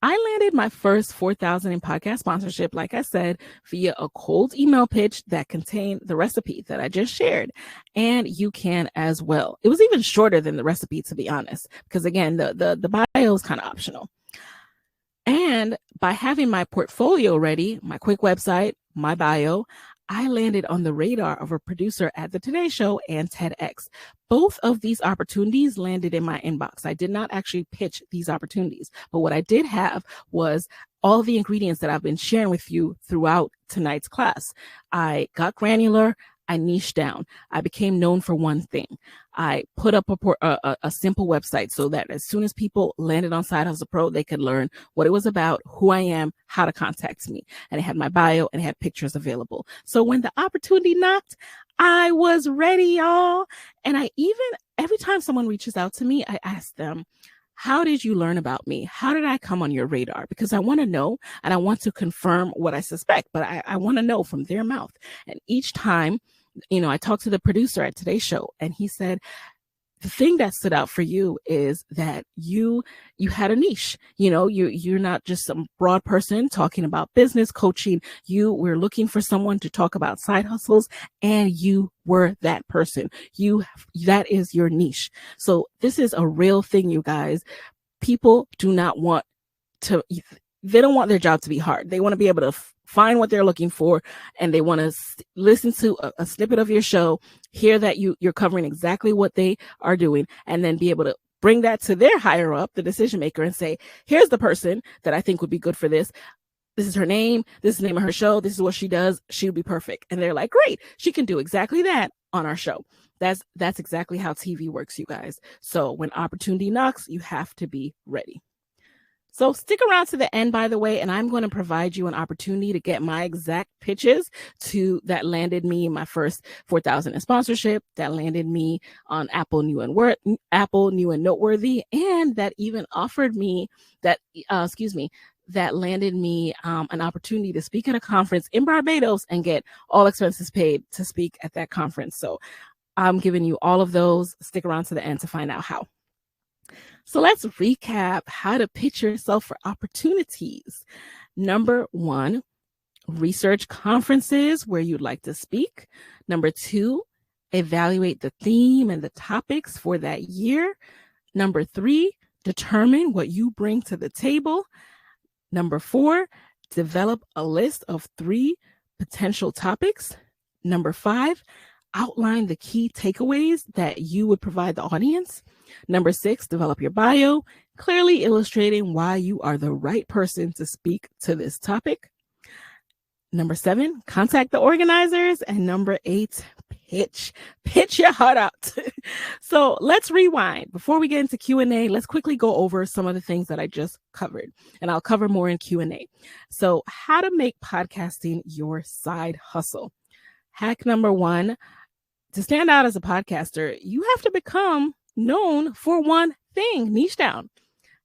I landed my first 4,000 in podcast sponsorship, like I said, via a cold email pitch that contained the recipe that I just shared. And you can as well. It was even shorter than the recipe, to be honest, because again, the bio is kind of optional. And by having my portfolio ready, my quick website, my bio, I landed on the radar of a producer at the Today Show and TEDx. Both of these opportunities landed in my inbox. I did not actually pitch these opportunities, but what I did have was all the ingredients that I've been sharing with you throughout tonight's class. I got granular. I niched down. I became known for one thing. I put up a simple website so that as soon as people landed on Side Hustle Pro, they could learn what it was about, who I am, how to contact me. And it had my bio and it had pictures available. So when the opportunity knocked, I was ready, y'all. And every time someone reaches out to me, I ask them, how did you learn about me? How did I come on your radar? Because I want to know and I want to confirm what I suspect, but I want to know from their mouth. And each time, I talked to the producer at Today's Show and he said, the thing that stood out for you is that you had a niche. You're not just some broad person talking about business coaching. You were looking for someone to talk about side hustles, and you were that person. That is your niche. So this is a real thing, you guys. People do not want to. They don't want their job to be hard. They want to be able to find what they're looking for, and they want to listen to a snippet of your show, hear that you're covering exactly what they are doing, and then be able to bring that to their higher up, the decision maker, and say, here's the person that I think would be good for this. This is her name. This is the name of her show. This is what she does. She would be perfect. And they're like, great, she can do exactly that on our show. That's exactly how TV works, you guys. So when opportunity knocks, you have to be ready. So stick around to the end, by the way, and I'm going to provide you an opportunity to get my exact pitches that landed me my first 4,000 in sponsorship, that landed me on Apple New and Noteworthy, and that even offered me that landed me an opportunity to speak at a conference in Barbados and get all expenses paid to speak at that conference. So I'm giving you all of those. Stick around to the end to find out how. So let's recap how to pitch yourself for opportunities. Number 1, research conferences where you'd like to speak. Number 2, evaluate the theme and the topics for that year. Number 3, determine what you bring to the table. Number 4, develop a list of 3 potential topics. Number 5, outline the key takeaways that you would provide the audience. Number 6, develop your bio, clearly illustrating why you are the right person to speak to this topic. Number 7, contact the organizers. And number 8, pitch your heart out. So let's rewind. Before we get into Q&A, let's quickly go over some of the things that I just covered, and I'll cover more in Q&A. So how to make podcasting your side hustle. Hack number 1, to stand out as a podcaster, you have to become known for one thing. Niche down.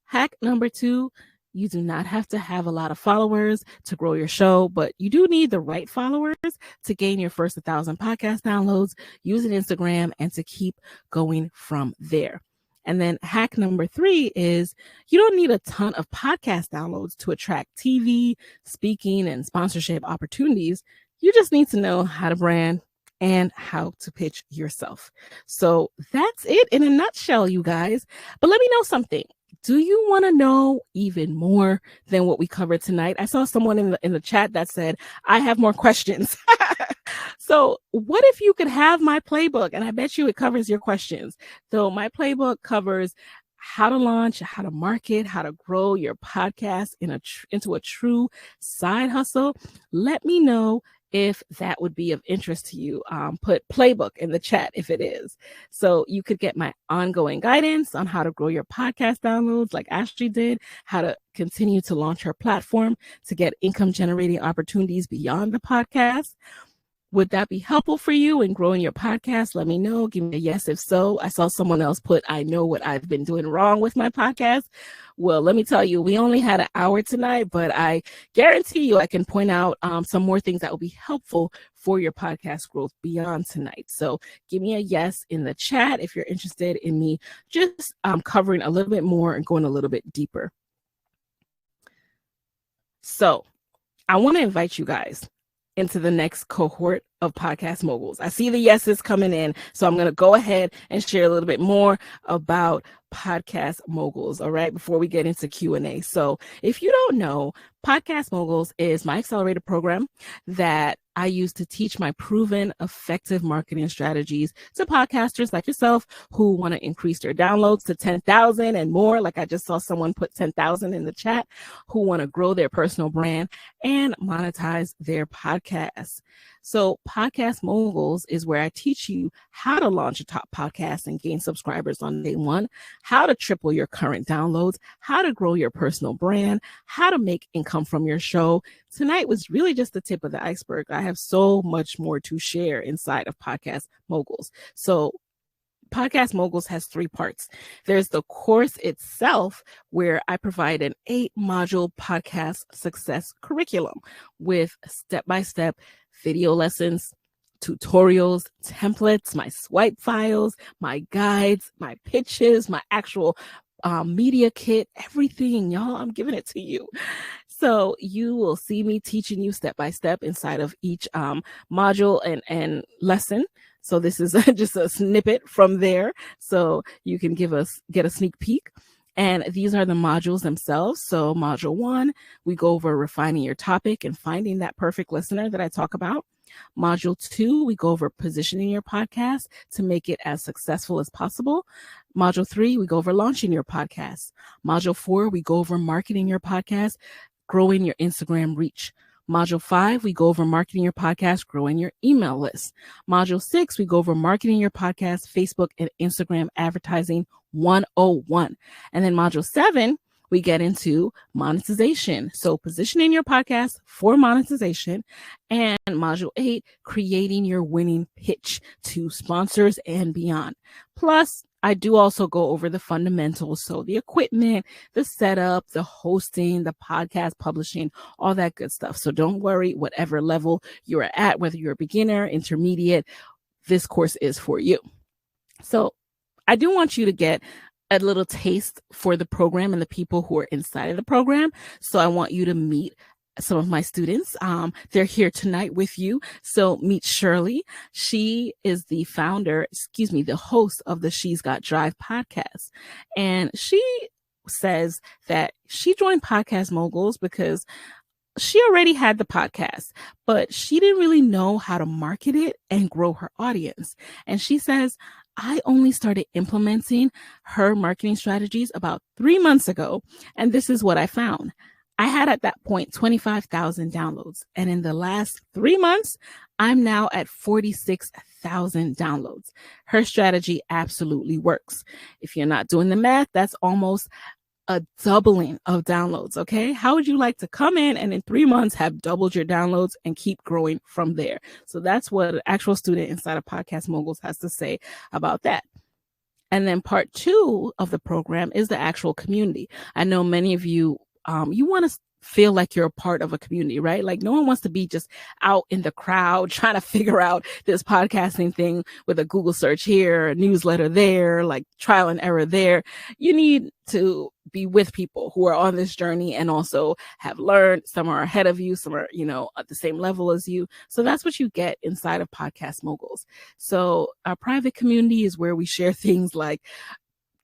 Hack number 2, you do not have to have a lot of followers to grow your show, but you do need the right followers to gain your first 1,000 podcast downloads, using Instagram, and to keep going from there. And then hack number 3 is you don't need a ton of podcast downloads to attract TV, speaking, and sponsorship opportunities. You just need to know how to brand and how to pitch yourself. So that's it in a nutshell, you guys. But let me know something. Do you want to know even more than what we covered tonight? I saw someone in the chat that said, I have more questions. So what if you could have my playbook? And I bet you it covers your questions. So my playbook covers how to launch, how to market, how to grow your podcast into a true side hustle. Let me know if that would be of interest to you. Put playbook in the chat if it is. So you could get my ongoing guidance on how to grow your podcast downloads like Ashley did, how to continue to launch her platform to get income generating opportunities beyond the podcast. Would that be helpful for you in growing your podcast? Let me know. Give me a yes if so. I saw someone else put, I know what I've been doing wrong with my podcast. Well, let me tell you, we only had an hour tonight, but I guarantee you I can point out some more things that will be helpful for your podcast growth beyond tonight. So give me a yes in the chat if you're interested in me just covering a little bit more and going a little bit deeper. So I want to invite you guys into the next cohort of Podcast Moguls. I see the yeses coming in, so I'm going to go ahead and share a little bit more about Podcast Moguls, all right, before we get into Q&A. So if you don't know, Podcast Moguls is my accelerator program that I use to teach my proven effective marketing strategies to podcasters like yourself who want to increase their downloads to 10,000 and more. Like I just saw someone put 10,000 in the chat, who want to grow their personal brand and monetize their podcasts. So Podcast Moguls is where I teach you how to launch a top podcast and gain subscribers on day one, how to triple your current downloads, how to grow your personal brand, how to make income from your show. Tonight was really just the tip of the iceberg. I have so much more to share inside of Podcast Moguls. So Podcast Moguls has 3 parts. There's the course itself, where I provide an 8-module podcast success curriculum with step-by-step video lessons, tutorials, templates, my swipe files, my guides, my pitches, my actual media kit, everything, y'all. I'm giving it to you. So you will see me teaching you step by step inside of each module and lesson. So this is just a snippet from there, so you can get a sneak peek. And these are the modules themselves. So module 1, we go over refining your topic and finding that perfect listener that I talk about. Module 2, we go over positioning your podcast to make it as successful as possible. Module 3, we go over launching your podcast. Module 4, we go over marketing your podcast, growing your Instagram reach. Module 5, we go over marketing your podcast, growing your email list. Module 6, we go over marketing your podcast, Facebook and Instagram advertising 101. And then module 7, we get into monetization. So positioning your podcast for monetization. And module 8, creating your winning pitch to sponsors and beyond. Plus, I do also go over the fundamentals. So the equipment, the setup, the hosting, the podcast publishing, all that good stuff. So don't worry, whatever level you're at, whether you're a beginner, intermediate, this course is for you. So I do want you to get a little taste for the program and the people who are inside of the program. So I want you to meet some of my students. They're here tonight with you. So meet Shirley. She is the host of the She's Got Drive podcast. And she says that she joined Podcast Moguls because she already had the podcast, but she didn't really know how to market it and grow her audience. And she says, I only started implementing her marketing strategies about 3 months ago. And this is what I found. I had at that point 25,000 downloads. And in the last 3 months, I'm now at 46,000 downloads. Her strategy absolutely works. If you're not doing the math, that's almost a doubling of downloads. Okay. How would you like to come in 3 months have doubled your downloads and keep growing from there? So that's what an actual student inside of Podcast Moguls has to say about that. And then part 2 of the program is the actual community. I know many of you, you want to feel like you're a part of a community, right? Like no one wants to be just out in the crowd trying to figure out this podcasting thing with a Google search here, a newsletter there, like trial and error there. You need to be with people who are on this journey and also have learned. Some are ahead of you, some are, at the same level as you. So that's what you get inside of Podcast Moguls. So our private community is where we share things like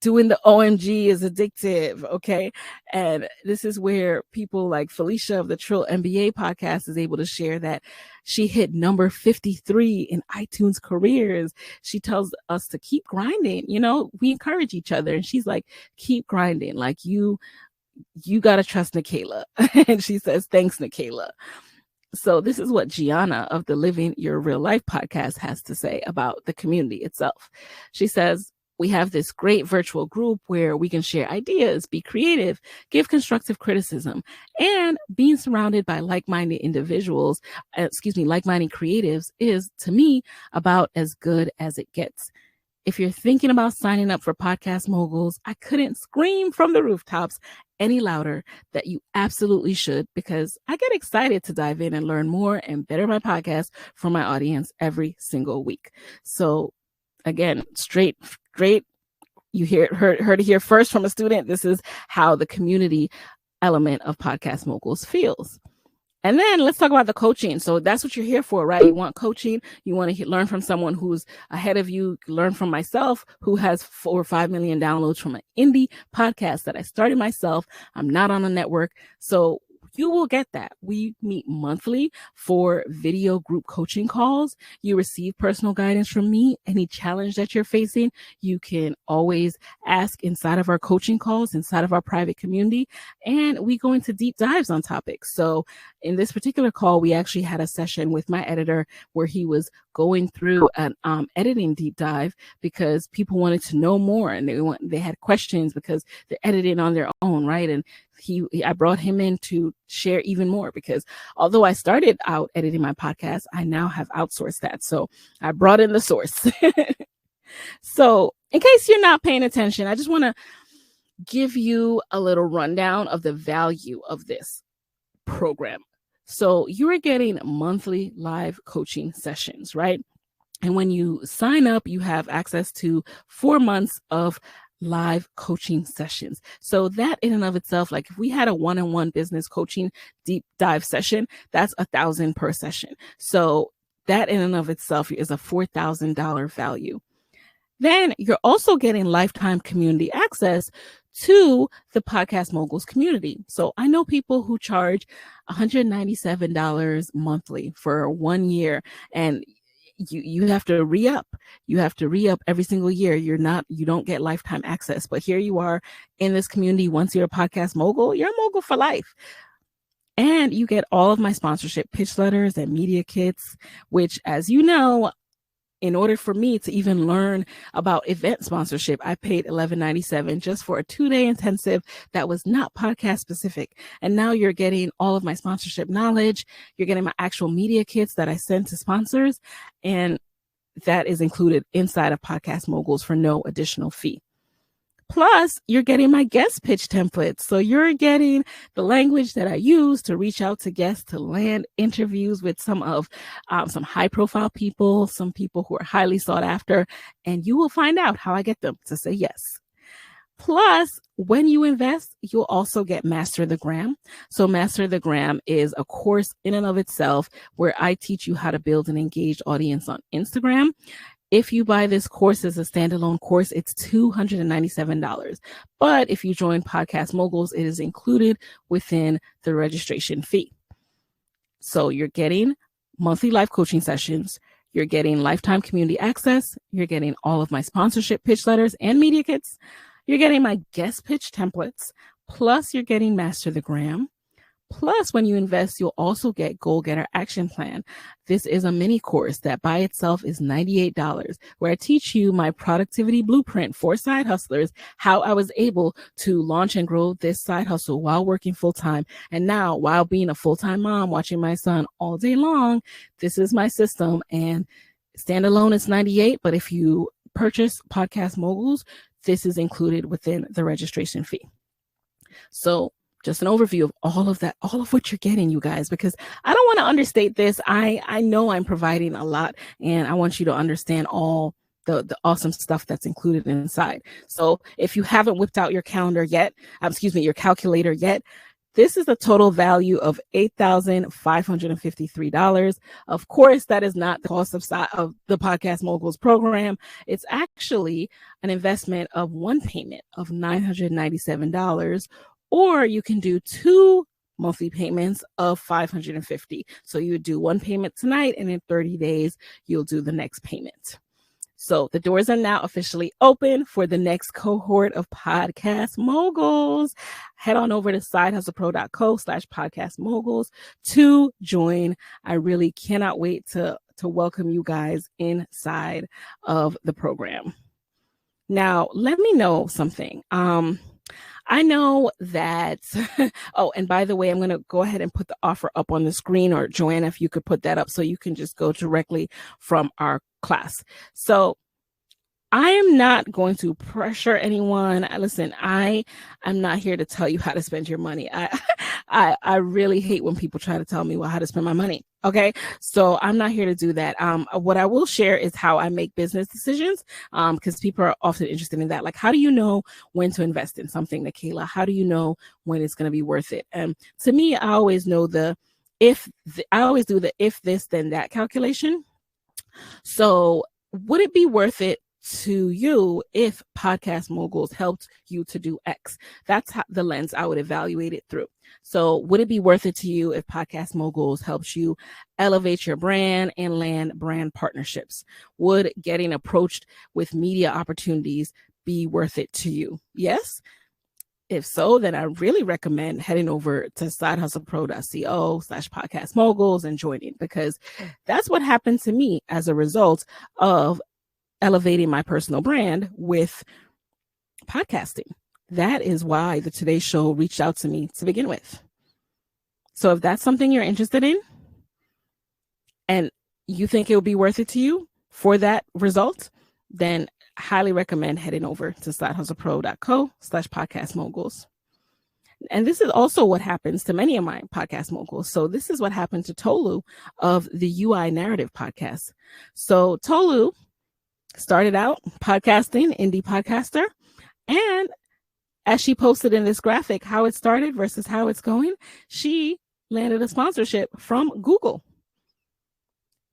doing the OMG is addictive, okay? And this is where people like Felicia of the Trill MBA podcast is able to share that she hit number 53 in iTunes careers. She tells us to keep grinding. We encourage each other. And she's like, keep grinding. Like you got to trust Nicaila. And she says, thanks, Nicaila. So this is what Gianna of the Living Your Real Life podcast has to say about the community itself. She says, we have this great virtual group where we can share ideas, be creative, give constructive criticism, and being surrounded by like-minded individuals, like-minded creatives is, to me, about as good as it gets. If you're thinking about signing up for Podcast Moguls, I couldn't scream from the rooftops any louder that you absolutely should, because I get excited to dive in and learn more and better my podcast for my audience every single week. So again, straight, you heard it here first from a student. This is how the community element of Podcast Moguls feels. And then let's talk about the coaching. So that's what you're here for, right? You want coaching. You want to learn from someone who's ahead of you. Learn from myself, who has 4 or 5 million downloads from an indie podcast that I started myself. I'm not on a network. So you will get that. We meet monthly for video group coaching calls. You receive personal guidance from me. Any challenge that you're facing, you can always ask inside of our coaching calls, inside of our private community, and we go into deep dives on topics. So in this particular call, we actually had a session with my editor where he was going through an editing deep dive because people wanted to know more and they had questions because they're editing on their own, right? And I brought him in to share even more, because although I started out editing my podcast, I now have outsourced that. So I brought in the source. So in case you're not paying attention, I just want to give you a little rundown of the value of this program. So you are getting monthly live coaching sessions, right? And when you sign up, you have access to 4 months of live coaching sessions. So that in and of itself, like if we had a one-on-one business coaching deep dive session, that's $1,000 per session. So that in and of itself is a $4,000 value. Then you're also getting lifetime community access to the Podcast Moguls community. So I know people who charge $197 monthly for 1 year, and you have to re-up. You have to re-up every single year. You don't get lifetime access. But here you are in this community. Once you're a Podcast Mogul, you're a mogul for life. And you get all of my sponsorship pitch letters and media kits, which, as you know, in order for me to even learn about event sponsorship, I paid $11.97 just for a 2-day intensive that was not podcast specific. And now you're getting all of my sponsorship knowledge. You're getting my actual media kits that I send to sponsors. And that is included inside of Podcast Moguls for no additional fee. Plus, you're getting my guest pitch templates. So you're getting the language that I use to reach out to guests to land interviews with some high profile people, some people who are highly sought after, and you will find out how I get them to say yes. Plus, when you invest, you'll also get Master the Gram. So Master the Gram is a course in and of itself where I teach you how to build an engaged audience on Instagram. If you buy this course as a standalone course, it's $297. But if you join Podcast Moguls, it is included within the registration fee. So you're getting monthly live coaching sessions. You're getting lifetime community access. You're getting all of my sponsorship pitch letters and media kits. You're getting my guest pitch templates. Plus, you're getting Master the Gram. Plus, when you invest, you'll also get Goal Getter Action Plan. This is a mini course that by itself is $98, where I teach you my productivity blueprint for side hustlers, how I was able to launch and grow this side hustle while working full time. And now, while being a full-time mom, watching my son all day long, this is my system. And standalone is $98, but if you purchase Podcast Moguls, this is included within the registration fee. So just an overview of all of that, all of what you're getting, you guys, because I don't want to understate this. I know I'm providing a lot, and I want you to understand all the awesome stuff that's included inside. So if you haven't whipped out your calendar yet, your calculator yet, this is a total value of $8,553. Of course, that is not the cost of the Podcast Moguls program. It's actually an investment of one payment of $997. Or you can do 2 monthly payments of $550. So you would do one payment tonight, and in 30 days, you'll do the next payment. So the doors are now officially open for the next cohort of Podcast Moguls. Head on over to sidehustlepro.co/Podcast Moguls to join. I really cannot wait to welcome you guys inside of the program. Now, let me know something. I know that, oh, and by the way, I'm going to go ahead and put the offer up on the screen, or Joanna, if you could put that up so you can just go directly from our class. So I am not going to pressure anyone. Listen, I'm not here to tell you how to spend your money. I really hate when people try to tell me how to spend my money. Okay, so I'm not here to do that. What I will share is how I make business decisions, because people are often interested in that. Like, how do you know when to invest in something, Nicaila? How do you know when it's going to be worth it? And to me, I always know I always do the if this then that calculation. So would it be worth it to you if Podcast Moguls helped you to do X? That's the lens I would evaluate it through. So would it be worth it to you if Podcast Moguls helps you elevate your brand and land brand partnerships? Would getting approached with media opportunities be worth it to you? Yes. If so, then I really recommend heading over to sidehustlepro.co/podcast moguls and joining, because that's what happened to me as a result of elevating my personal brand with podcasting. That is why the Today Show reached out to me to begin with. So if that's something you're interested in and you think it would be worth it to you for that result, then highly recommend heading over to sidehustlepro.co/podcast moguls. And this is also what happens to many of my podcast moguls. So this is what happened to Tolu of the UI Narrative podcast. So Tolu started out podcasting, indie podcaster, and as she posted in this graphic, how it started versus how it's going, she landed a sponsorship from Google.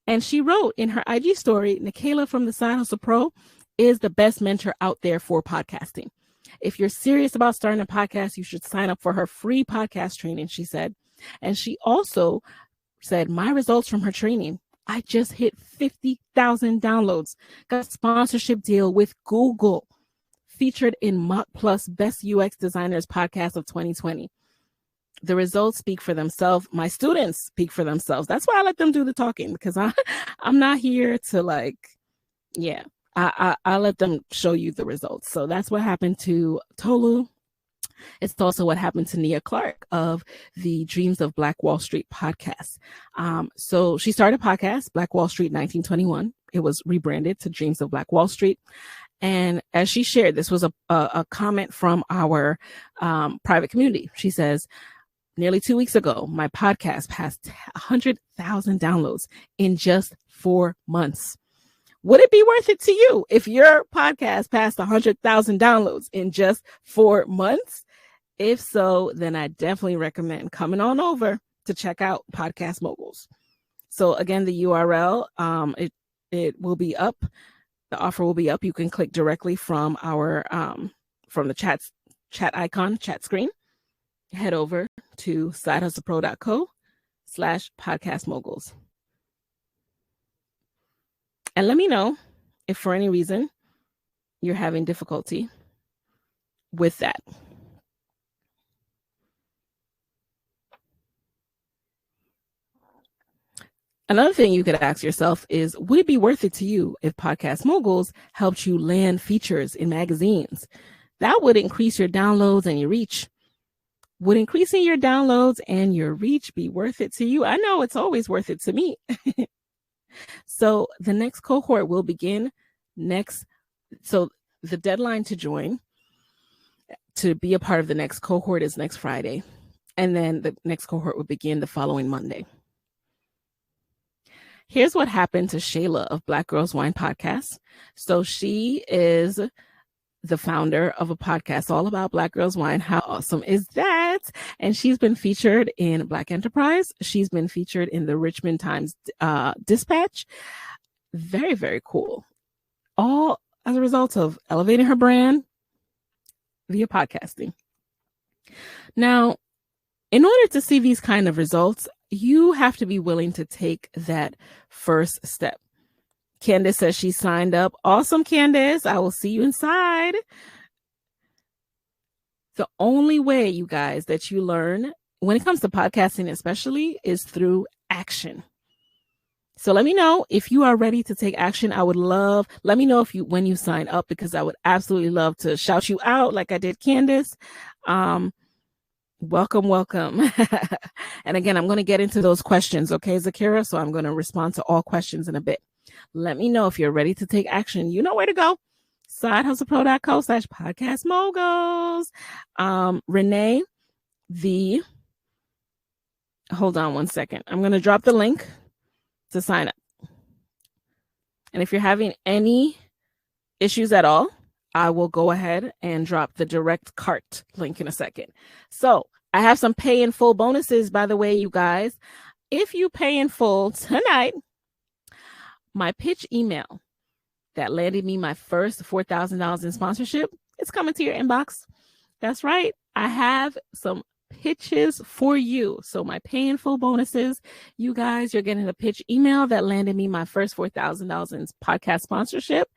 And she wrote in her IG story, Nicaila from the Side Hustle Pro is the best mentor out there for podcasting. If you're serious about starting a podcast, you should sign up for her free podcast training, she said. And she also said, my results from her training, I just hit 50,000 downloads, got a sponsorship deal with Google, featured in Mach Plus Best UX Designers podcast of 2020. The results speak for themselves. My students speak for themselves. That's why I let them do the talking, because I'm not here to I let them show you the results. So that's what happened to Tolu. It's also what happened to Nia Clark of the Dreams of Black Wall Street podcast. So she started a podcast, Black Wall Street 1921. It was rebranded to Dreams of Black Wall Street. And as she shared, this was a comment from our private community. She says, nearly 2 weeks ago, my podcast passed 100,000 downloads in just 4 months. Would it be worth it to you if your podcast passed 100,000 downloads in just 4 months? If so, then I definitely recommend coming on over to check out Podcast Moguls. So again, the URL, it will be up. The offer will be up. You can click directly from our from the chat icon, chat screen. Head over to sidehustlepro.co/podcast moguls. And let me know if for any reason you're having difficulty with that. Another thing you could ask yourself is, would it be worth it to you if Podcast Moguls helped you land features in magazines? That would increase your downloads and your reach. Would increasing your downloads and your reach be worth it to you? I know it's always worth it to me. So the next cohort will begin next. So the deadline to join, to be a part of the next cohort, is next Friday. And then the next cohort will begin the following Monday. Here's what happened to Shayla of Black Girls Wine Podcast. So she is the founder of a podcast all about Black Girls Wine. How awesome is that? And she's been featured in Black Enterprise. She's been featured in the Richmond Times Dispatch. Very, very cool. All as a result of elevating her brand via podcasting. Now, in order to see these kind of results, you have to be willing to take that first step. Candace says she signed up. Awesome, Candace. I will see you inside. The only way, you guys, that you learn when it comes to podcasting especially is through action. So let me know if you are ready to take action. Let me know when you sign up, because I would absolutely love to shout you out like I did Candace. Welcome. And again, I'm going to get into those questions. Okay, Zakira. So I'm going to respond to all questions in a bit. Let me know if you're ready to take action. You know where to go. sidehustlepro.co/podcast moguls. Renee, hold on one second. I'm going to drop the link to sign up. And if you're having any issues at all, I will go ahead and drop the direct cart link in a second. So I have some pay in full bonuses, by the way, you guys. If you pay in full tonight, my pitch email that landed me my first $4,000 in sponsorship, it's coming to your inbox. That's right. I have some pitches for you. So my pay in full bonuses, you guys, you're getting a pitch email that landed me my first $4,000 in podcast sponsorship.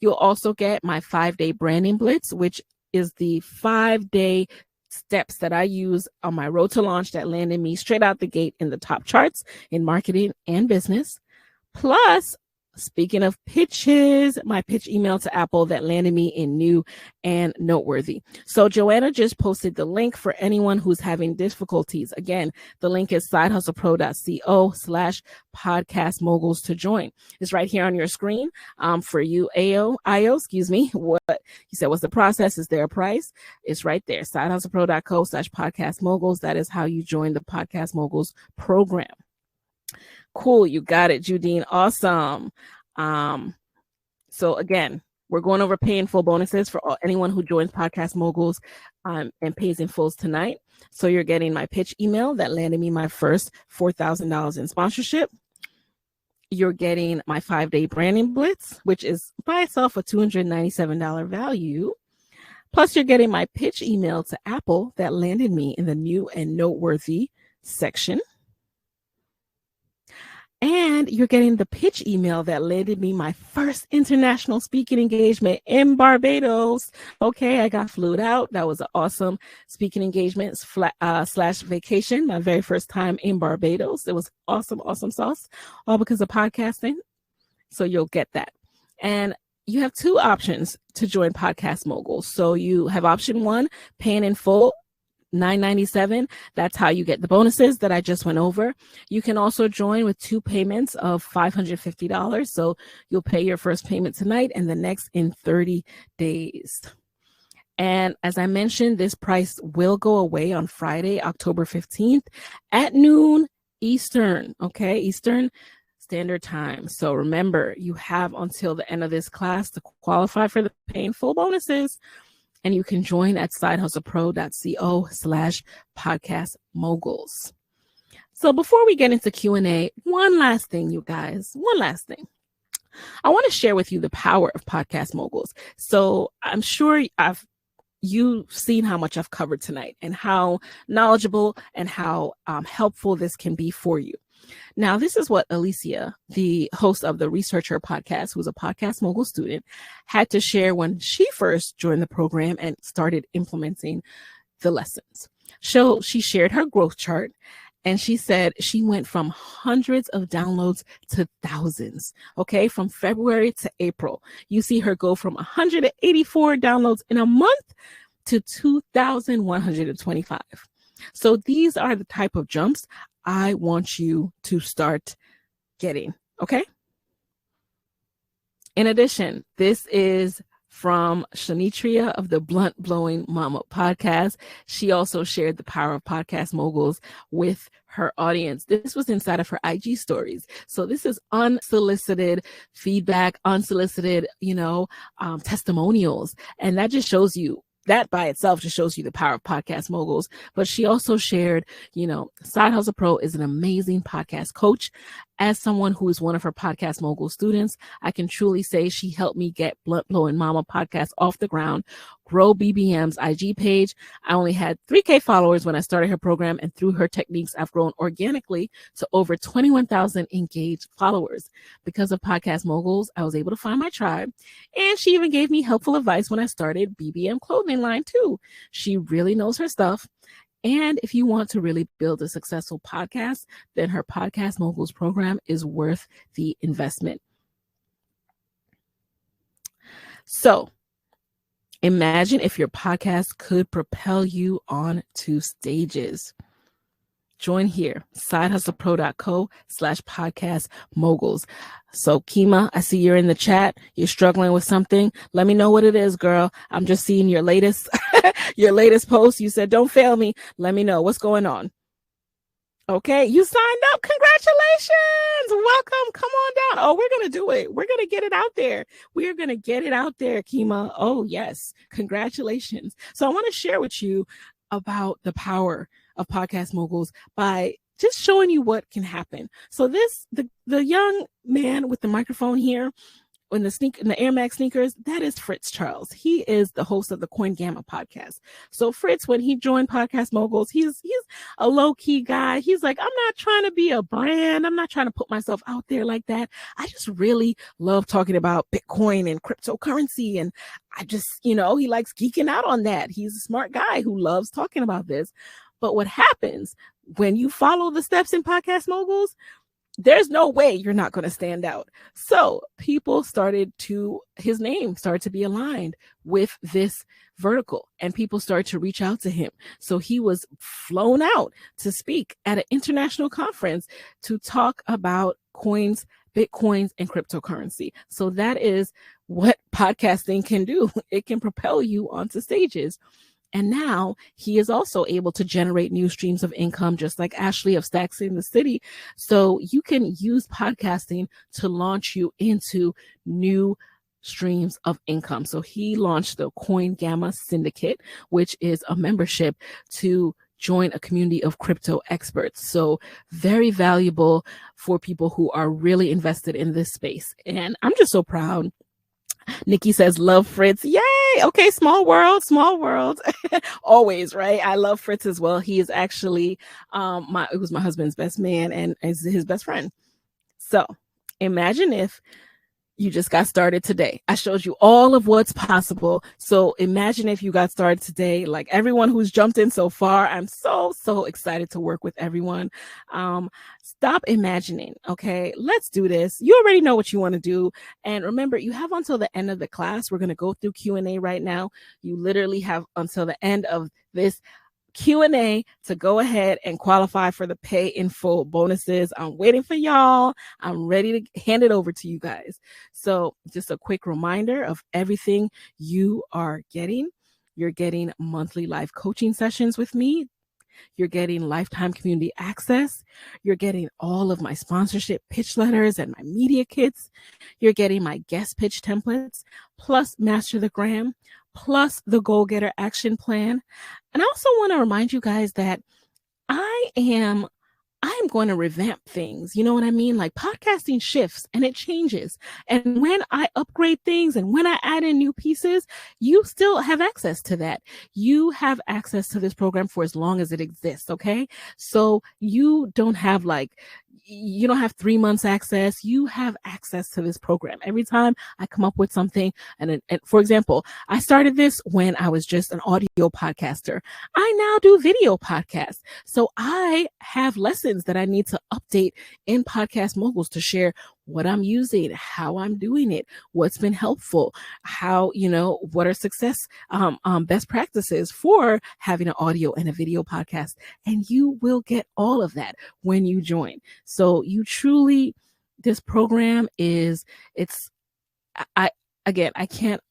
You'll also get my 5-day branding blitz, which is the 5-day steps that I use on my road to launch that landed me straight out the gate in the top charts in marketing and business. Plus, speaking of pitches, my pitch email to Apple that landed me in new and noteworthy. So Joanna just posted the link for anyone who's having difficulties. Again, the link is sidehustlepro.co/podcast moguls to join. It's right here on your screen. For you, IO, what you said, what's the process? Is there a price? It's right there. sidehustlepro.co/podcast moguls. That is how you join the Podcast Moguls program. Cool. You got it, Judine. Awesome. So again, we're going over pay in full bonuses for anyone who joins Podcast Moguls and pays in fulls tonight. So you're getting my pitch email that landed me my first $4,000 in sponsorship. You're getting my 5-day branding blitz, which is by itself a $297 value. Plus you're getting my pitch email to Apple that landed me in the new and noteworthy section. And you're getting the pitch email that landed me my first international speaking engagement in Barbados. Okay, I got flued out. That was an awesome speaking engagement / vacation. My very first time in Barbados. It was awesome sauce, all because of podcasting. So you'll get that. And you have two options to join Podcast Moguls. So you have option one, paying in full, $9.97. That's how you get the bonuses that I just went over. You can also join with 2 payments of $550. So you'll pay your first payment tonight and the next in 30 days. And as I mentioned, this price will go away on Friday, October 15th at noon Eastern. Okay, Eastern Standard Time. So remember, you have until the end of this class to qualify for the pay in full bonuses. And you can join at sidehustlepro.co/podcast moguls. So before we get into Q&A, one last thing, you guys, one last thing. I want to share with you the power of Podcast Moguls. So I'm sure you've seen how much I've covered tonight and how knowledgeable and how helpful this can be for you. Now, this is what Alicia, the host of the Researcher podcast, who's a Podcast Mogul student, had to share when she first joined the program and started implementing the lessons. So she shared her growth chart, and she said she went from hundreds of downloads to thousands. Okay, from February to April, you see her go from 184 downloads in a month to 2,125. So these are the type of jumps I want you to start getting, okay? In addition, this is from Shanitria of the Blunt Blowing Mama podcast. She also shared the power of Podcast Moguls with her audience. This was inside of her IG stories. So this is unsolicited feedback, unsolicited, testimonials. And that just shows you, that by itself just shows you the power of Podcast Moguls. But she also shared, Side Hustle Pro is an amazing podcast coach. As someone who is one of her Podcast Mogul students, I can truly say she helped me get Blunt Blowing Mama podcast off the ground, grow BBM's IG page. I only had 3K followers when I started her program, and through her techniques, I've grown organically to over 21,000 engaged followers. Because of Podcast Moguls, I was able to find my tribe, and she even gave me helpful advice when I started BBM clothing line too. She really knows her stuff. And if you want to really build a successful podcast, then her Podcast Moguls program is worth the investment. So imagine if your podcast could propel you on to stages. Join here, sidehustlepro.co/podcast moguls. So Kima, I see you're in the chat. You're struggling with something. Let me know what it is, girl. I'm just seeing your latest post. You said, don't fail me. Let me know what's going on. Okay, you signed up. Congratulations. Welcome. Come on down. Oh, we're going to do it. We're going to get it out there. We are going to get it out there, Kima. Oh, yes. Congratulations. So I want to share with you about the power of Podcast Moguls by just showing you what can happen. So the young man with the microphone here, in the Air Max sneakers, that is Fritz Charles. He is the host of the Coin Gamma podcast. So Fritz, when he joined Podcast Moguls, he's a low-key guy. He's like, I'm not trying to be a brand. I'm not trying to put myself out there like that. I just really love talking about Bitcoin and cryptocurrency. And I just, he likes geeking out on that. He's a smart guy who loves talking about this. But what happens when you follow the steps in Podcast Moguls, there's no way you're not going to stand out. So his name started to be aligned with this vertical, and people started to reach out to him. So he was flown out to speak at an international conference to talk about coins, Bitcoins, and cryptocurrency. So that is what podcasting can do. It can propel you onto stages. And now he is also able to generate new streams of income, just like Ashley of Stacks in the City. So you can use podcasting to launch you into new streams of income. So he launched the Coin Gamma Syndicate, which is a membership to join a community of crypto experts. So very valuable for people who are really invested in this space. And I'm just so proud. Nikki says, love Fritz. Yay. Okay. Small world. Always, right? I love Fritz as well. He is actually it was my husband's best man and is his best friend. So imagine if you just got started today. I showed you all of what's possible. So imagine if you got started today, like everyone who's jumped in so far. I'm so excited to work with everyone. Stop imagining. Okay, let's do this. You already know what you want to do. And remember, you have until the end of the class. We're going to go through Q&A right now. You literally have until the end of this Q&A to go ahead and qualify for the pay in full bonuses. I'm waiting for y'all. I'm ready to hand it over to you guys. So just a quick reminder of everything you are getting. You're getting monthly live coaching sessions with me. You're getting lifetime community access. You're getting all of my sponsorship pitch letters and my media kits. You're getting my guest pitch templates, plus Master the Gram, plus the Goal Getter Action Plan. And I also want to remind you guys that I am going to revamp things. You know what I mean? Like podcasting shifts and it changes. And when I upgrade things and when I add in new pieces, you still have access to that. You have access to this program for as long as it exists. Okay. So you don't have 3 months access. You have access to this program. Every time I come up with something, and for example, I started this when I was just an audio podcaster. I now do video podcasts. So I have lessons that I need to update in Podcast Moguls to share what I'm using, how I'm doing it, what's been helpful, how, what are success best practices for having an audio and a video podcast. And you will get all of that when you join. So you truly, this program I can't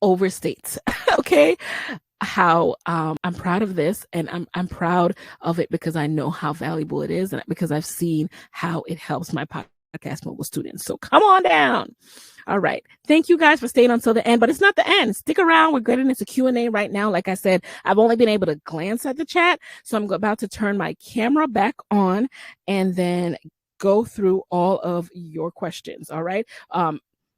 overstate, okay, how I'm proud of this, and I'm proud of it because I know how valuable it is, and because I've seen how it helps my Podcast Mogul students. So come on down. All right. Thank you guys for staying until the end, but it's not the end. Stick around. We're getting into Q&A right now. Like I said, I've only been able to glance at the chat, so I'm about to turn my camera back on and then go through all of your questions. All right.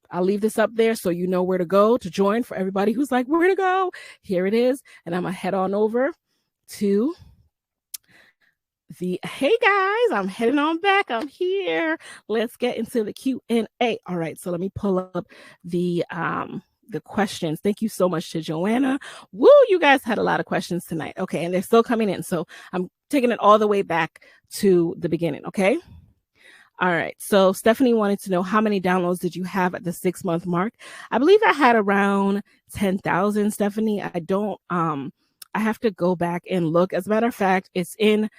I'll leave this up there so you know where to go to join. For everybody who's like, where to go? Here it is. And I'm going to head on over to hey guys, I'm heading on back. I'm here. Let's get into the Q&A. All right. So let me pull up the the questions. Thank you so much to Joanna. Woo, you guys had a lot of questions tonight. Okay, and they're still coming in. So I'm taking it all the way back to the beginning, okay? All right. So Stephanie wanted to know, how many downloads did you have at the 6-month mark? I believe I had around 10,000, Stephanie. I have to go back and look. As a matter of fact, it's in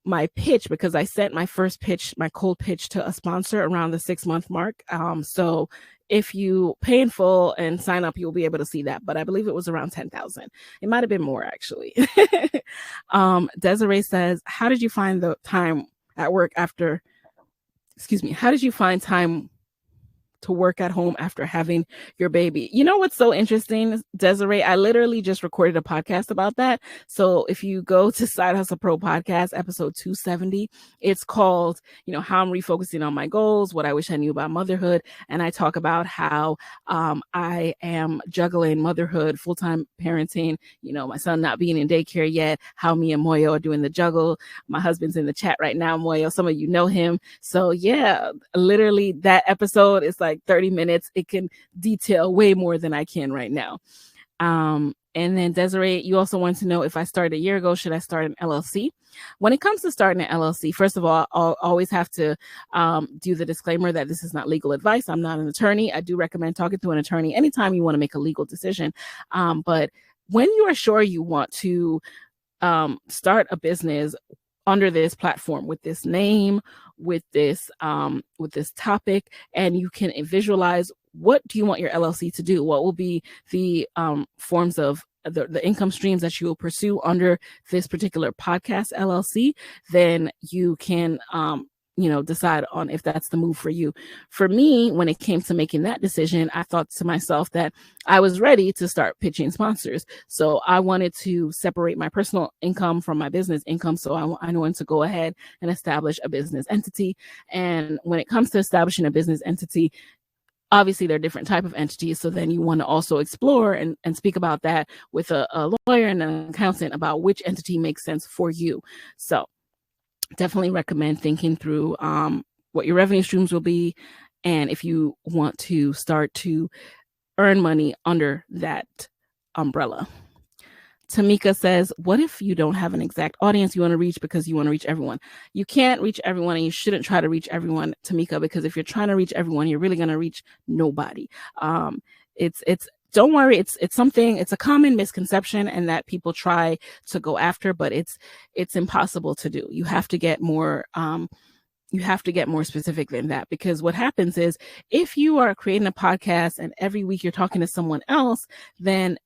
my pitch because I sent my first pitch, my cold pitch, to a sponsor around the 6-month mark. So if you pay in full and sign up, you'll be able to see that. But I believe it was around 10,000. It might have been more, actually. Desiree says, how did you find the time at work after, how did you find time to work at home after having your baby? You know what's so interesting, Desiree? I literally just recorded a podcast about that. So if you go to Side Hustle Pro podcast, episode 270, it's called, how I'm refocusing on my goals, what I wish I knew about motherhood. And I talk about how I am juggling motherhood, full-time parenting, my son not being in daycare yet, how me and Moyo are doing the juggle. My husband's in the chat right now, Moyo. Some of you know him. So yeah, literally that episode is like 30 minutes. It can detail way more than I can right now. And then Desiree, you also want to know, if I started a year ago, should I start an LLC? When it comes to starting an LLC, first of all, I'll always have to do the disclaimer that this is not legal advice. I'm not an attorney. I do recommend talking to an attorney anytime you want to make a legal decision. But when you are sure you want to start a business under this platform, with this name, with this topic, and you can visualize, what do you want your LLC to do? What will be the forms of the income streams that you will pursue under this particular podcast LLC? Then you can decide on if that's the move for you. For me, when it came to making that decision, I thought to myself that I was ready to start pitching sponsors. So I wanted to separate my personal income from my business income. So I wanted to go ahead and establish a business entity. And when it comes to establishing a business entity, obviously there are different type of entities. So then you want to also explore and speak about that with a lawyer and an accountant about which entity makes sense for you. So definitely recommend thinking through what your revenue streams will be, and if you want to start to earn money under that umbrella. Tamika says, what if you don't have an exact audience you want to reach because you want to reach everyone? You can't reach everyone, and you shouldn't try to reach everyone, Tamika, because if you're trying to reach everyone, you're really going to reach nobody. Don't worry, it's a common misconception, and that people try to go after, but it's impossible to do. You have to get more specific than that, because what happens is, if you are creating a podcast and every week you're talking to someone else, then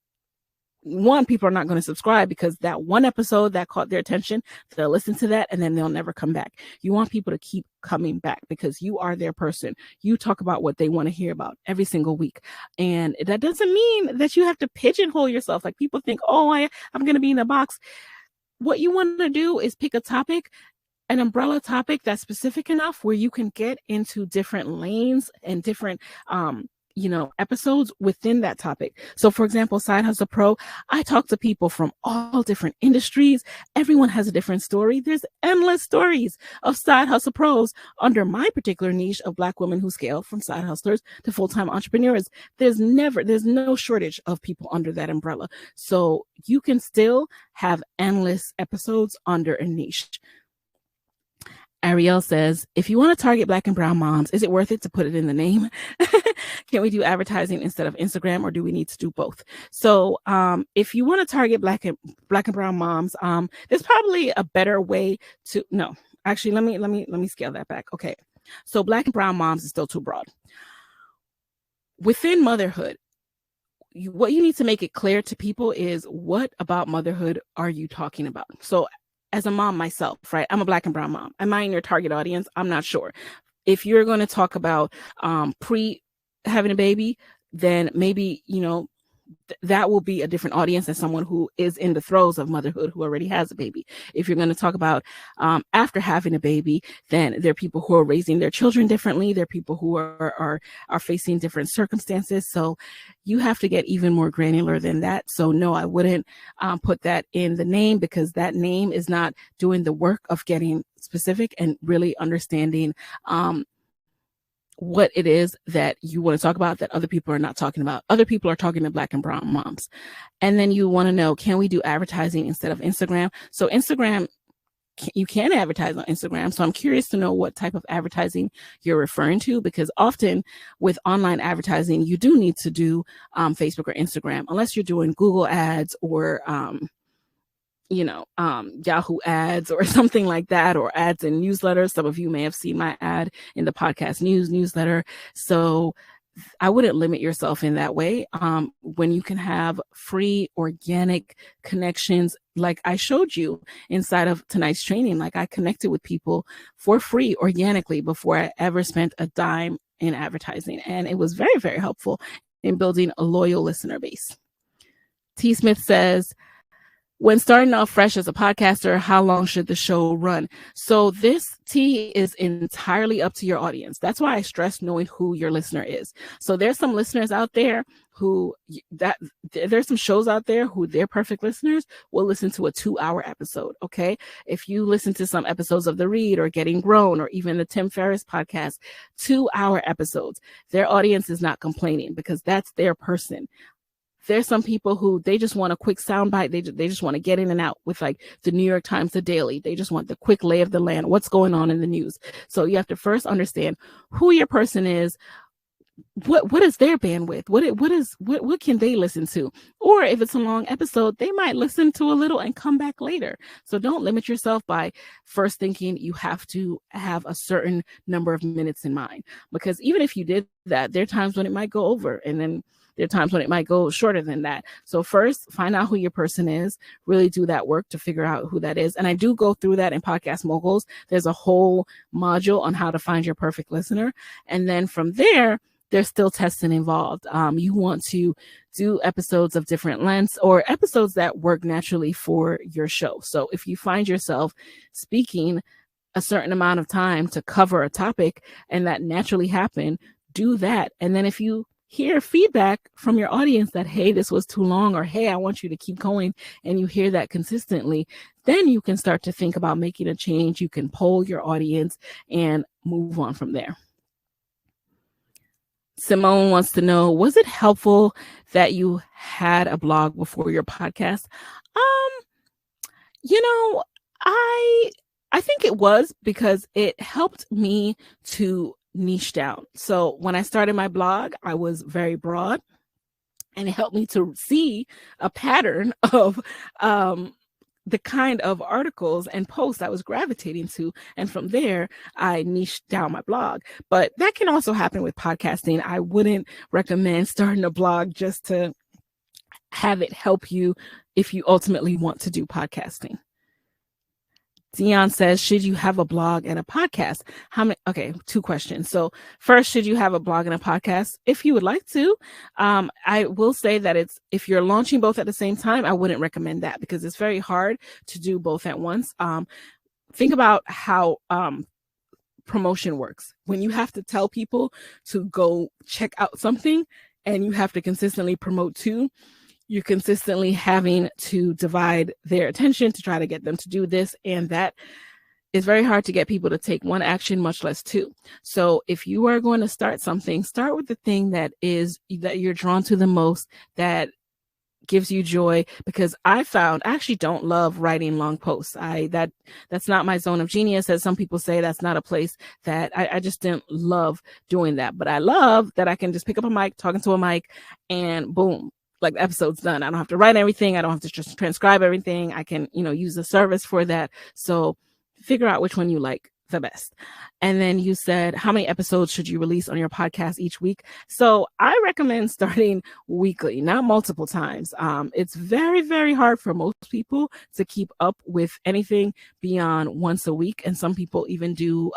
one, people are not going to subscribe, because that one episode that caught their attention, they'll listen to that and then they'll never come back. You want people to keep coming back because you are their person. You talk about what they want to hear about every single week. And that doesn't mean that you have to pigeonhole yourself. Like, people think, oh, I'm going to be in a box. What you want to do is pick a topic, an umbrella topic that's specific enough where you can get into different lanes and different, episodes within that topic. So for example, Side Hustle Pro, I talk to people from all different industries. Everyone has a different story. There's endless stories of Side Hustle Pros under my particular niche of Black women who scale from side hustlers to full-time entrepreneurs. There's no shortage of people under that umbrella. So you can still have endless episodes under a niche. Ariel says, if you want to target Black and brown moms, is it worth it to put it in the name? Can we do advertising instead of Instagram, or do we need to do both? So if you want to target Black and brown moms, there's probably a better way to, no, actually, let me scale that back. Okay. So Black and brown moms is still too broad. Within motherhood, what you need to make it clear to people is, what about motherhood are you talking about? So as a mom myself, right? I'm a Black and brown mom. Am I in your target audience? I'm not sure. If you're going to talk about pre having a baby, then maybe, that will be a different audience than someone who is in the throes of motherhood, who already has a baby. If you're going to talk about after having a baby, then there are people who are raising their children differently. There are people who are facing different circumstances. So you have to get even more granular than that. So no, I wouldn't put that in the name, because that name is not doing the work of getting specific and really understanding what it is that you want to talk about that other people are not talking about. Other people are talking to Black and brown moms. And then you want to know, can we do advertising instead of Instagram? So Instagram, you can advertise on Instagram. So I'm curious to know what type of advertising you're referring to, because often with online advertising, you do need to do Facebook or Instagram, unless you're doing Google ads or Yahoo ads or something like that, or ads in newsletters. Some of you may have seen my ad in the podcast newsletter. So I wouldn't limit yourself in that way. When you can have free organic connections, like I showed you inside of tonight's training, like I connected with people for free organically before I ever spent a dime in advertising. And it was very, very helpful in building a loyal listener base. T. Smith says, when starting off fresh as a podcaster, how long should the show run? So this, T, is entirely up to your audience. That's why I stress knowing who your listener is. So there's some listeners out there there's some shows out there who their perfect listeners will listen to a 2-hour episode. Okay. If you listen to some episodes of The Read or Getting Grown or even the Tim Ferriss podcast, 2-hour episodes, their audience is not complaining because that's their person. There's some people who they just want a quick soundbite. They just want to get in and out with like the New York Times, The Daily. They just want the quick lay of the land, what's going on in the news. So you have to first understand who your person is. What is their bandwidth? What can they listen to? Or if it's a long episode, they might listen to a little and come back later. So don't limit yourself by first thinking you have to have a certain number of minutes in mind, because even if you did that, there are times when it might go over, and then there are times when it might go shorter than that. So first, find out who your person is, really do that work to figure out who that is. And I do go through that in Podcast Moguls. There's a whole module on how to find your perfect listener. And then from there, there's still testing involved. You want to do episodes of different lengths or episodes that work naturally for your show. So if you find yourself speaking a certain amount of time to cover a topic and that naturally happen, do that. And then if you hear feedback from your audience that, hey, this was too long, or hey, I want you to keep going, and you hear that consistently, then you can start to think about making a change. You can poll your audience and move on from there. Simone wants to know, was it helpful that you had a blog before your podcast? I think it was, because it helped me to niche down. So when I started my blog, I was very broad, and it helped me to see a pattern of the kind of articles and posts I was gravitating to. And from there, I niched down my blog. But that can also happen with podcasting. I wouldn't recommend starting a blog just to have it help you if you ultimately want to do podcasting. Dion says, should you have a blog and a podcast? Okay, 2 questions. So first, should you have a blog and a podcast? If you would like to, I will say that if you're launching both at the same time, I wouldn't recommend that, because it's very hard to do both at once. Think about how promotion works. When you have to tell people to go check out something and you have to consistently promote too, you're consistently having to divide their attention to try to get them to do this and that. It's very hard to get people to take one action, much less 2. So if you are going to start something, start with the thing that you're drawn to the most, that gives you joy, because I actually don't love writing long posts. That's not my zone of genius. As some people say, that's not a place that I just didn't love doing that. But I love that I can just pick up a mic, talking to a mic, and boom, like the episode's done. I don't have to write everything. I don't have to just transcribe everything. I can, use a service for that. So figure out which one you like the best. And then you said, how many episodes should you release on your podcast each week? So I recommend starting weekly, not multiple times. It's very, very hard for most people to keep up with anything beyond once a week. And some people even do,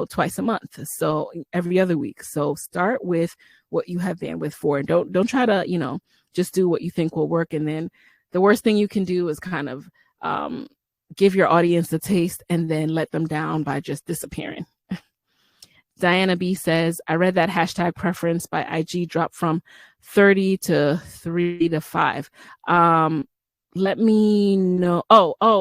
twice a month. So every other week. So start with what you have bandwidth for, and don't try to, just do what you think will work. And then the worst thing you can do is kind of, give your audience a taste and then let them down by just disappearing. Diana B says, I read that hashtag preference by IG dropped from 30 to 3 to 5. let me know.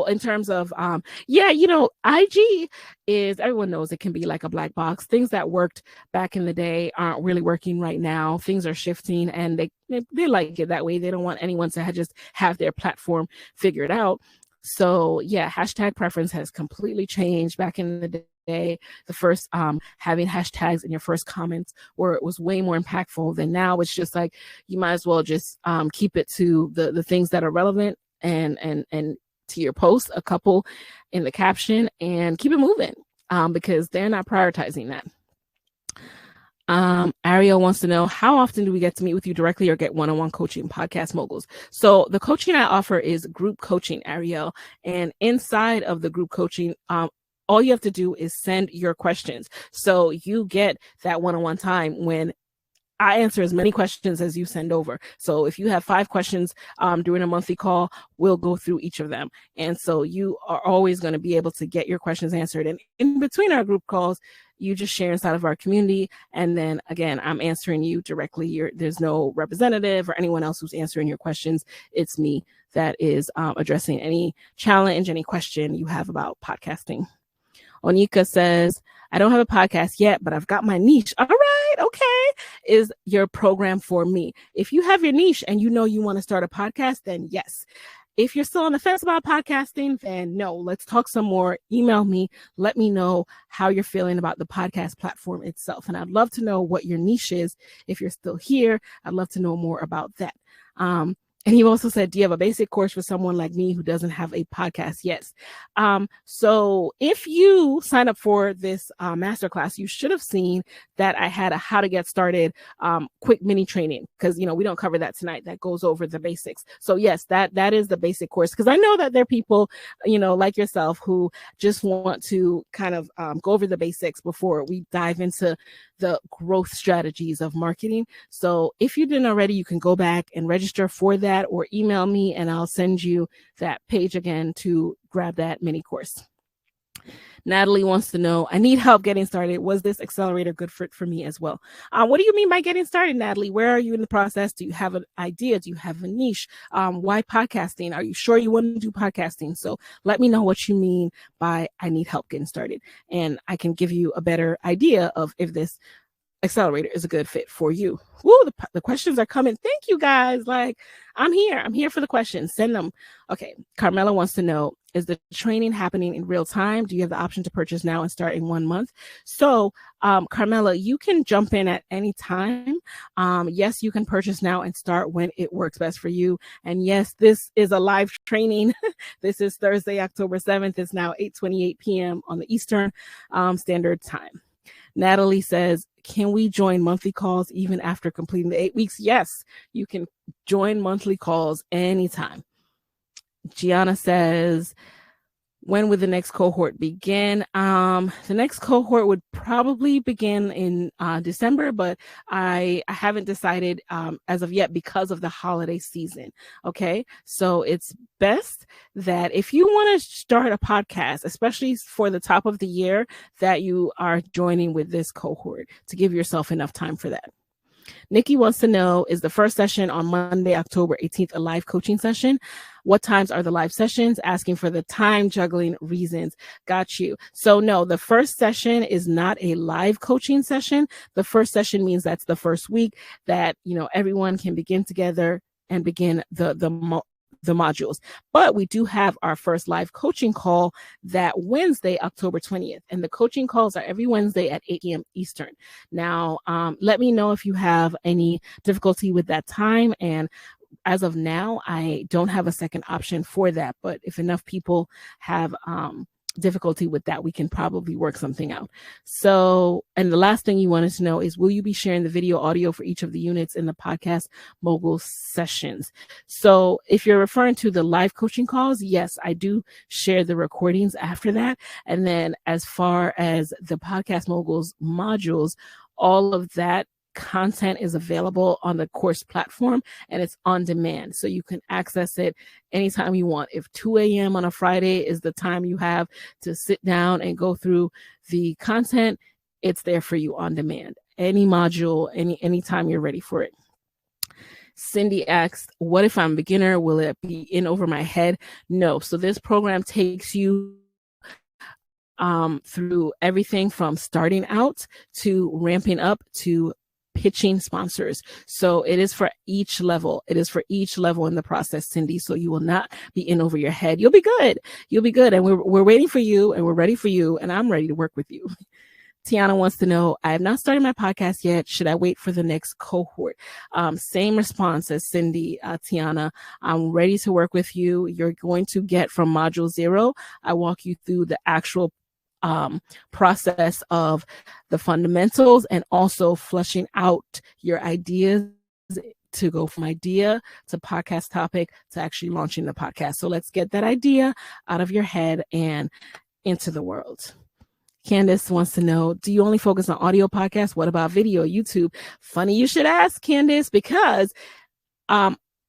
In terms of IG is, everyone knows it can be like a black box. Things that worked back in the day aren't really working right now. Things are shifting, and they like it that way. They don't want anyone to just have their platform figured out. So yeah, hashtag preference has completely changed. Back in the day, the first having hashtags in your first comments where it was way more impactful than now. It's just like, you might as well just keep it to the things that are relevant, and to your post, a couple in the caption, and keep it moving, because they're not prioritizing that. Ariel wants to know, how often do we get to meet with you directly or get one-on-one coaching, Podcast Moguls? So the coaching I offer is group coaching, Ariel. And inside of the group coaching, all you have to do is send your questions. So you get that one-on-one time when I answer as many questions as you send over. So if you have 5 questions during a monthly call, we'll go through each of them. And so you are always going to be able to get your questions answered. And in between our group calls, you just share inside of our community. And then again, I'm answering you directly. There's no representative or anyone else who's answering your questions. It's me that is addressing any challenge, any question you have about podcasting. Onika says, I don't have a podcast yet, but I've got my niche. All right, okay. Is your program for me? If you have your niche and you know you want to start a podcast, then yes. If you're still on the fence about podcasting, then no, let's talk some more. Email me. Let me know how you're feeling about the podcast platform itself. And I'd love to know what your niche is. If you're still here, I'd love to know more about that. And he also said, do you have a basic course for someone like me who doesn't have a podcast? Yes. So if you sign up for this masterclass, you should have seen that I had a how to get started quick mini training, because, we don't cover that tonight. That goes over the basics. So yes, that is the basic course, because I know that there are people, like yourself, who just want to kind of go over the basics before we dive into the growth strategies of marketing. So if you didn't already, you can go back and register for that, or email me and I'll send you that page again to grab that mini course. Natalie wants to know, I need help getting started. Was this accelerator good for me as well? What do you mean by getting started, Natalie? Where are you in the process? Do you have an idea? Do you have a niche? Why podcasting? Are you sure you want to do podcasting? So let me know what you mean by I need help getting started, and I can give you a better idea of if this accelerator is a good fit for you. Woo, the questions are coming. Thank you guys. Like, I'm here for the questions. Send them. Okay. Carmela wants to know, is the training happening in real time? Do you have the option to purchase now and start in 1 month? So, Carmela, you can jump in at any time. Yes, you can purchase now and start when it works best for you. And yes, this is a live training. This is Thursday, October 7th. It's now 8:28 p.m. on the Eastern Standard Time. Natalie says, can we join monthly calls even after completing the 8 weeks? Yes, you can join monthly calls anytime. Gianna says, when would the next cohort begin? The next cohort would probably begin in December, but I haven't decided as of yet because of the holiday season. Okay, so it's best that if you want to start a podcast, especially for the top of the year, that you are joining with this cohort to give yourself enough time for that. Nikki wants to know, is the first session on Monday, October 18th, a live coaching session? What times are the live sessions? Asking for the time juggling reasons. Got you. So no, the first session is not a live coaching session. The first session means that's the first week that, everyone can begin together and begin the modules. But we do have our first live coaching call that Wednesday, October 20th. And the coaching calls are every Wednesday at 8 p.m. Eastern. Now, let me know if you have any difficulty with that time. And as of now, I don't have a second option for that. But if enough people have difficulty with that, we can probably work something out. So, and the last thing you wanted to know is, will you be sharing the video audio for each of the units in the Podcast Mogul sessions? So if you're referring to the live coaching calls, yes, I do share the recordings after that. And then as far as the Podcast Moguls modules, all of that content is available on the course platform, and it's on demand. So you can access it anytime you want. If 2 a.m. on a Friday is the time you have to sit down and go through the content, it's there for you on demand. Any module, anytime you're ready for it. Cindy asked, what if I'm a beginner? Will it be in over my head? No. So this program takes you through everything from starting out to ramping up to pitching sponsors. So it is for each level. It is for each level in the process, Cindy. So you will not be in over your head. You'll be good. You'll be good. And we're waiting for you, and we're ready for you. And I'm ready to work with you. Tiana wants to know, I have not started my podcast yet. Should I wait for the next cohort? Same response as Cindy, Tiana. I'm ready to work with you. You're going to get from module 0. I walk you through the actual process of the fundamentals and also fleshing out your ideas to go from idea to podcast topic to actually launching the podcast. So let's get that idea out of your head and into the world. Candace wants to know, do you only focus on audio podcasts? What about video, YouTube? Funny you should ask, Candace, because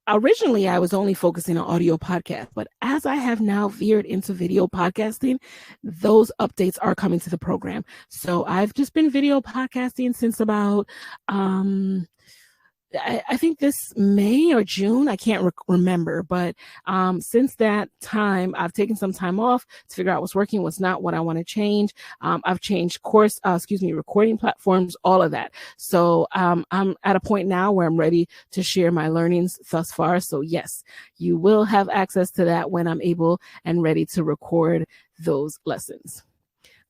originally I was only focusing on audio podcasts, but as I have now veered into video podcasting, those updates are coming to the program. So I've just been video podcasting since about I think this May or June, I can't remember, but since that time, I've taken some time off to figure out what's working, what's not, what I want to change. I've changed recording platforms, all of that. So I'm at a point now where I'm ready to share my learnings thus far. So yes, you will have access to that when I'm able and ready to record those lessons.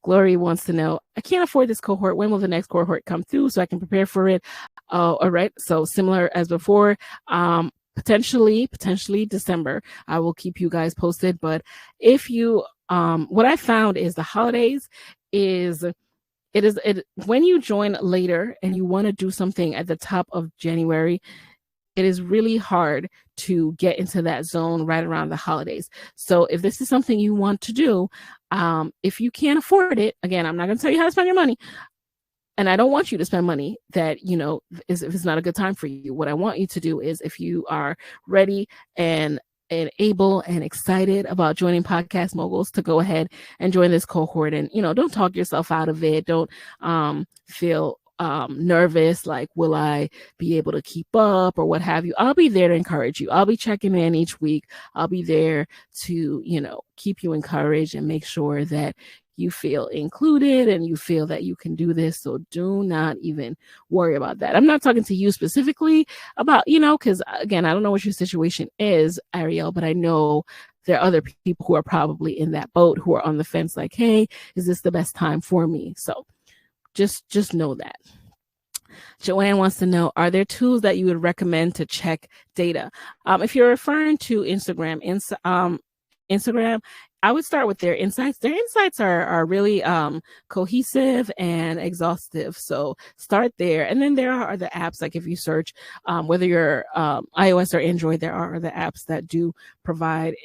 Glory wants to know, I can't afford this cohort. When will the next cohort come through so I can prepare for it? All right. So similar as before, potentially December. I will keep you guys posted. But if you, what I found is the holidays is, when you join later and you want to do something at the top of January, it is really hard to get into that zone right around the holidays. So if this is something you want to do, if you can't afford it, again, I'm not going to tell you how to spend your money. And I don't want you to spend money that, if it's not a good time for you. What I want you to do is, if you are ready and able and excited about joining Podcast Moguls, to go ahead and join this cohort. And, don't talk yourself out of it. Don't feel nervous, like, will I be able to keep up or what have you. I'll be there to encourage you. I'll be checking in each week. I'll be there to, keep you encouraged and make sure that you feel included and you feel that you can do this. So do not even worry about that. I'm not talking to you specifically about, because again, I don't know what your situation is, Ariel, but I know there are other people who are probably in that boat, who are on the fence, like, hey, is this the best time for me? So just know that. Joanne wants to know, are there tools that you would recommend to check data? If you're referring to Instagram, I would start with their insights. Their insights are really cohesive and exhaustive. So start there. And then there are the apps, like if you search, whether you're iOS or Android, there are the apps that do provide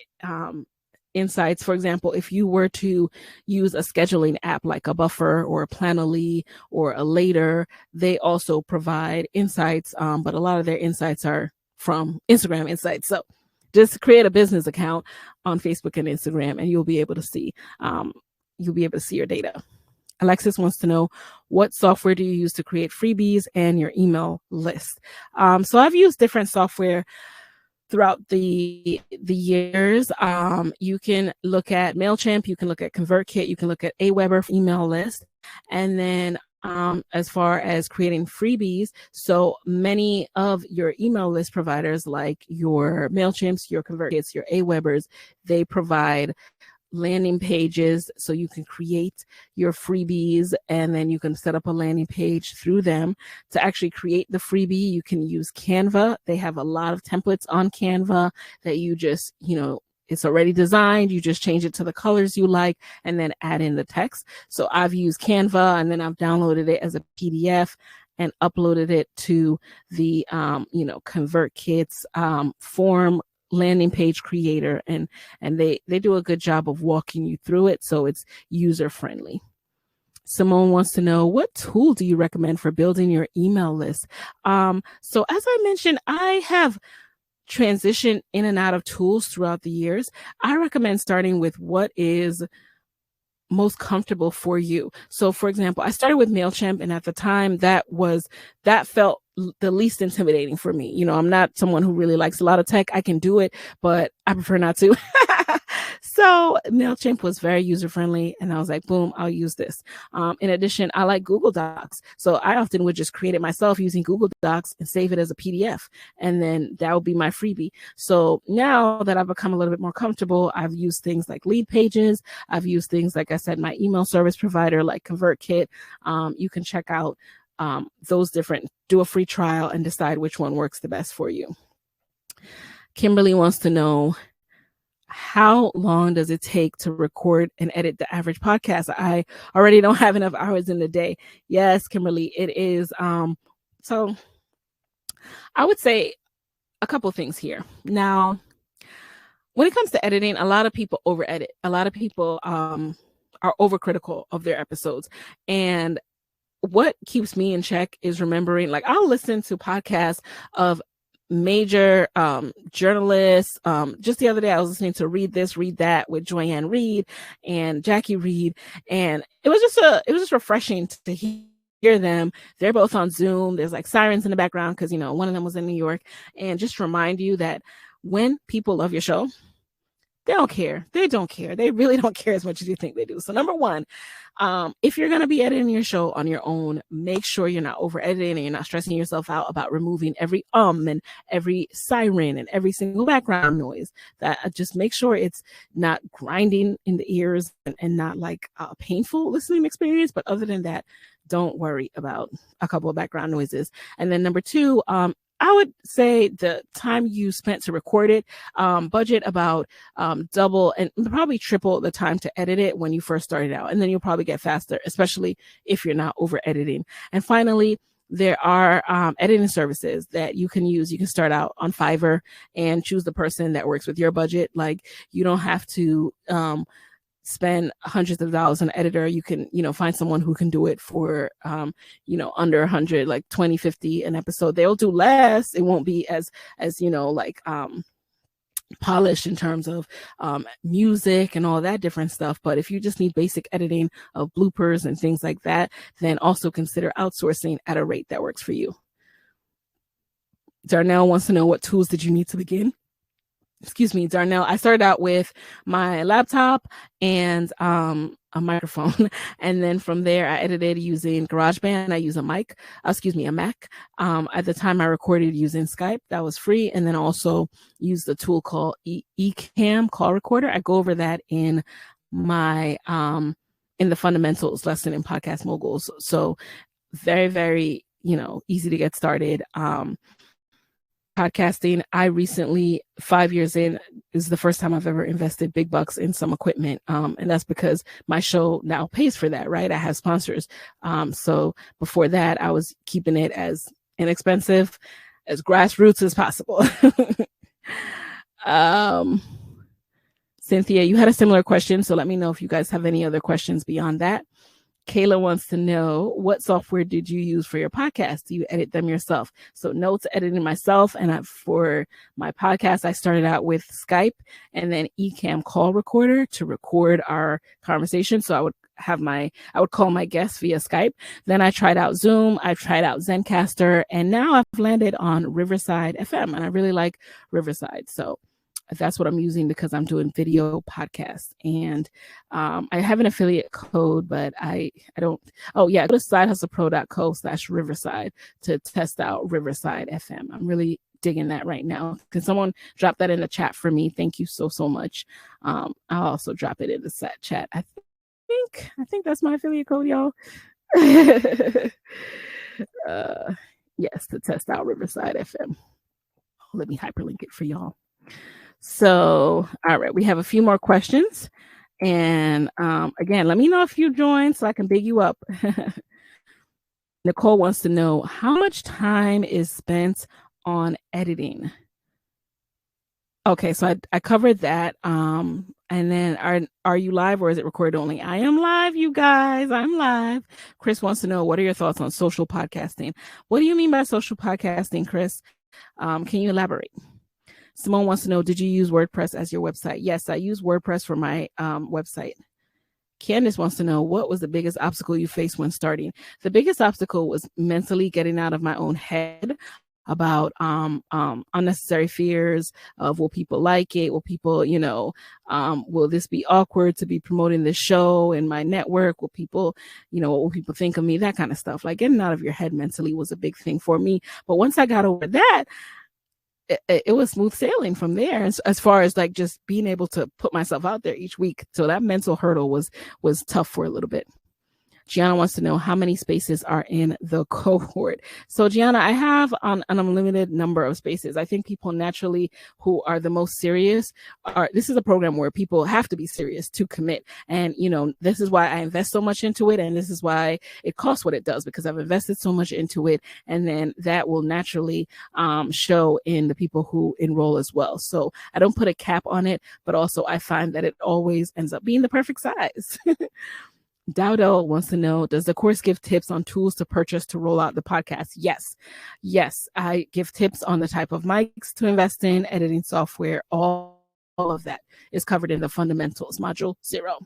insights. For example, if you were to use a scheduling app like a Buffer or a Planoly or a Later, they also provide insights, but a lot of their insights are from Instagram Insights. So just create a business account on Facebook and Instagram, and you'll be able to see your data. Alexis wants to know, what software do you use to create freebies and your email list? So I've used different software throughout the years. You can look at MailChimp, you can look at ConvertKit, you can look at Aweber for email list. And then as far as creating freebies, so many of your email list providers, like your MailChimps, your ConvertKits, your Awebers, they provide landing pages, so you can create your freebies and then you can set up a landing page through them. To actually create the freebie, you can use Canva. They have a lot of templates on Canva that you just, it's already designed. You just change it to the colors you like and then add in the text. So I've used Canva, and then I've downloaded it as a PDF and uploaded it to the, ConvertKit's form landing page creator, and they do a good job of walking you through it, so it's user friendly. Simone wants to know, what tool do you recommend for building your email list? So as I mentioned, I have transitioned in and out of tools throughout the years. I recommend starting with what is most comfortable for you. So for example, I started with MailChimp, and at the time that felt the least intimidating for me. I'm not someone who really likes a lot of tech. I can do it, but I prefer not to. So MailChimp was very user-friendly, and I was like, boom, I'll use this. In addition, I like Google Docs. So I often would just create it myself using Google Docs and save it as a PDF. And then that would be my freebie. So now that I've become a little bit more comfortable, I've used things like Lead Pages. I've used things, like I said, my email service provider like ConvertKit. You can check out those different, do a free trial and decide which one works the best for you. Kimberly wants to know, how long does it take to record and edit the average podcast? I already don't have enough hours in the day. Yes, Kimberly, it is. So I would say a couple things here. Now, when it comes to editing, a lot of people over edit. A lot of people are overcritical of their episodes. And what keeps me in check is remembering, like, I'll listen to podcasts of major journalists. Just the other day, I was listening to Read This, Read That with Joyanne Reed and Jackie Reed, and it was just refreshing to hear them. They're both on Zoom. There's like sirens in the background because one of them was in New York, and just remind you that when people love your show, they don't care. They don't care. They really don't care as much as you think they do. So number one, if you're going to be editing your show on your own, make sure you're not over editing and you're not stressing yourself out about removing every and every siren and every single background noise. That just make sure it's not grinding in the ears and not like a painful listening experience. But other than that, don't worry about a couple of background noises. And then number two, I would say the time you spent to record it, budget about double and probably triple the time to edit it when you first started out. And then you'll probably get faster, especially if you're not over editing. And finally, there are editing services that you can use. You can start out on Fiverr and choose the person that works with your budget. Like, you don't have to spend hundreds of dollars on an editor. You can, find someone who can do it for, under 100, like 20, 50 an episode. They'll do less. It won't be as polished in terms of music and all that different stuff. But if you just need basic editing of bloopers and things like that, then also consider outsourcing at a rate that works for you. Darnell wants to know, what tools did you need to begin? Excuse me, Darnell, I started out with my laptop and a microphone. And then from there, I edited using GarageBand. I use a Mac. At the time, I recorded using Skype. That was free. And then also used a tool called Ecamm Call Recorder. I go over that in my in the fundamentals lesson in Podcast Moguls. So very, very, easy to get started. Podcasting, I recently, 5 years in, is the first time I've ever invested big bucks in some equipment. And that's because my show now pays for that, right? I have sponsors. So before that, I was keeping it as inexpensive, as grassroots as possible. Cynthia, you had a similar question, so let me know if you guys have any other questions beyond that. Kayla wants to know, what software did you use for your podcast? Do you edit them yourself? So notes editing myself. And for my podcast, I started out with Skype and then Ecamm Call Recorder to record our conversation. So I would call my guests via Skype. Then I tried out Zoom. I tried out Zencaster. And now I've landed on Riverside FM. And I really like Riverside. So that's what I'm using because I'm doing video podcasts. And I have an affiliate code, but I don't. Oh, yeah. Go to sidehustlepro.co/Riverside to test out Riverside FM. I'm really digging that right now. Can someone drop that in the chat for me? Thank you so much. I'll also drop it in the chat. I think that's my affiliate code, y'all. Yes, to test out Riverside FM. Let me hyperlink it for y'all. So, all right, we have a few more questions. And again, let me know if you joined so I can big you up. Nicole wants to know, how much time is spent on editing? Okay, so I covered that. And then are you live or is it recorded only? I am live, you guys. I'm live. Chris wants to know, what are your thoughts on social podcasting? What do you mean by social podcasting, Chris? Can you elaborate? Simone wants to know, did you use WordPress as your website? Yes, I use WordPress for my website. Candace wants to know, what was the biggest obstacle you faced when starting? The biggest obstacle was mentally getting out of my own head about unnecessary fears of, will people like it? Will people, will this be awkward to be promoting this show in my network? Will people, what will people think of me? That kind of stuff. Like, getting out of your head mentally was a big thing for me. But once I got over that, it was smooth sailing from there, as far as like just being able to put myself out there each week. So that mental hurdle was tough for a little bit. Gianna wants to know, how many spaces are in the cohort? So Gianna, I have an unlimited number of spaces. I think people naturally who are the most serious this is a program where people have to be serious to commit. And, this is why I invest so much into it. And this is why it costs what it does, because I've invested so much into it. And then that will naturally show in the people who enroll as well. So I don't put a cap on it, but also I find that it always ends up being the perfect size. Dowdo wants to know, does the course give tips on tools to purchase to roll out the podcast? Yes, I give tips on the type of mics to invest in, editing software, all of that is covered in the fundamentals, module 0.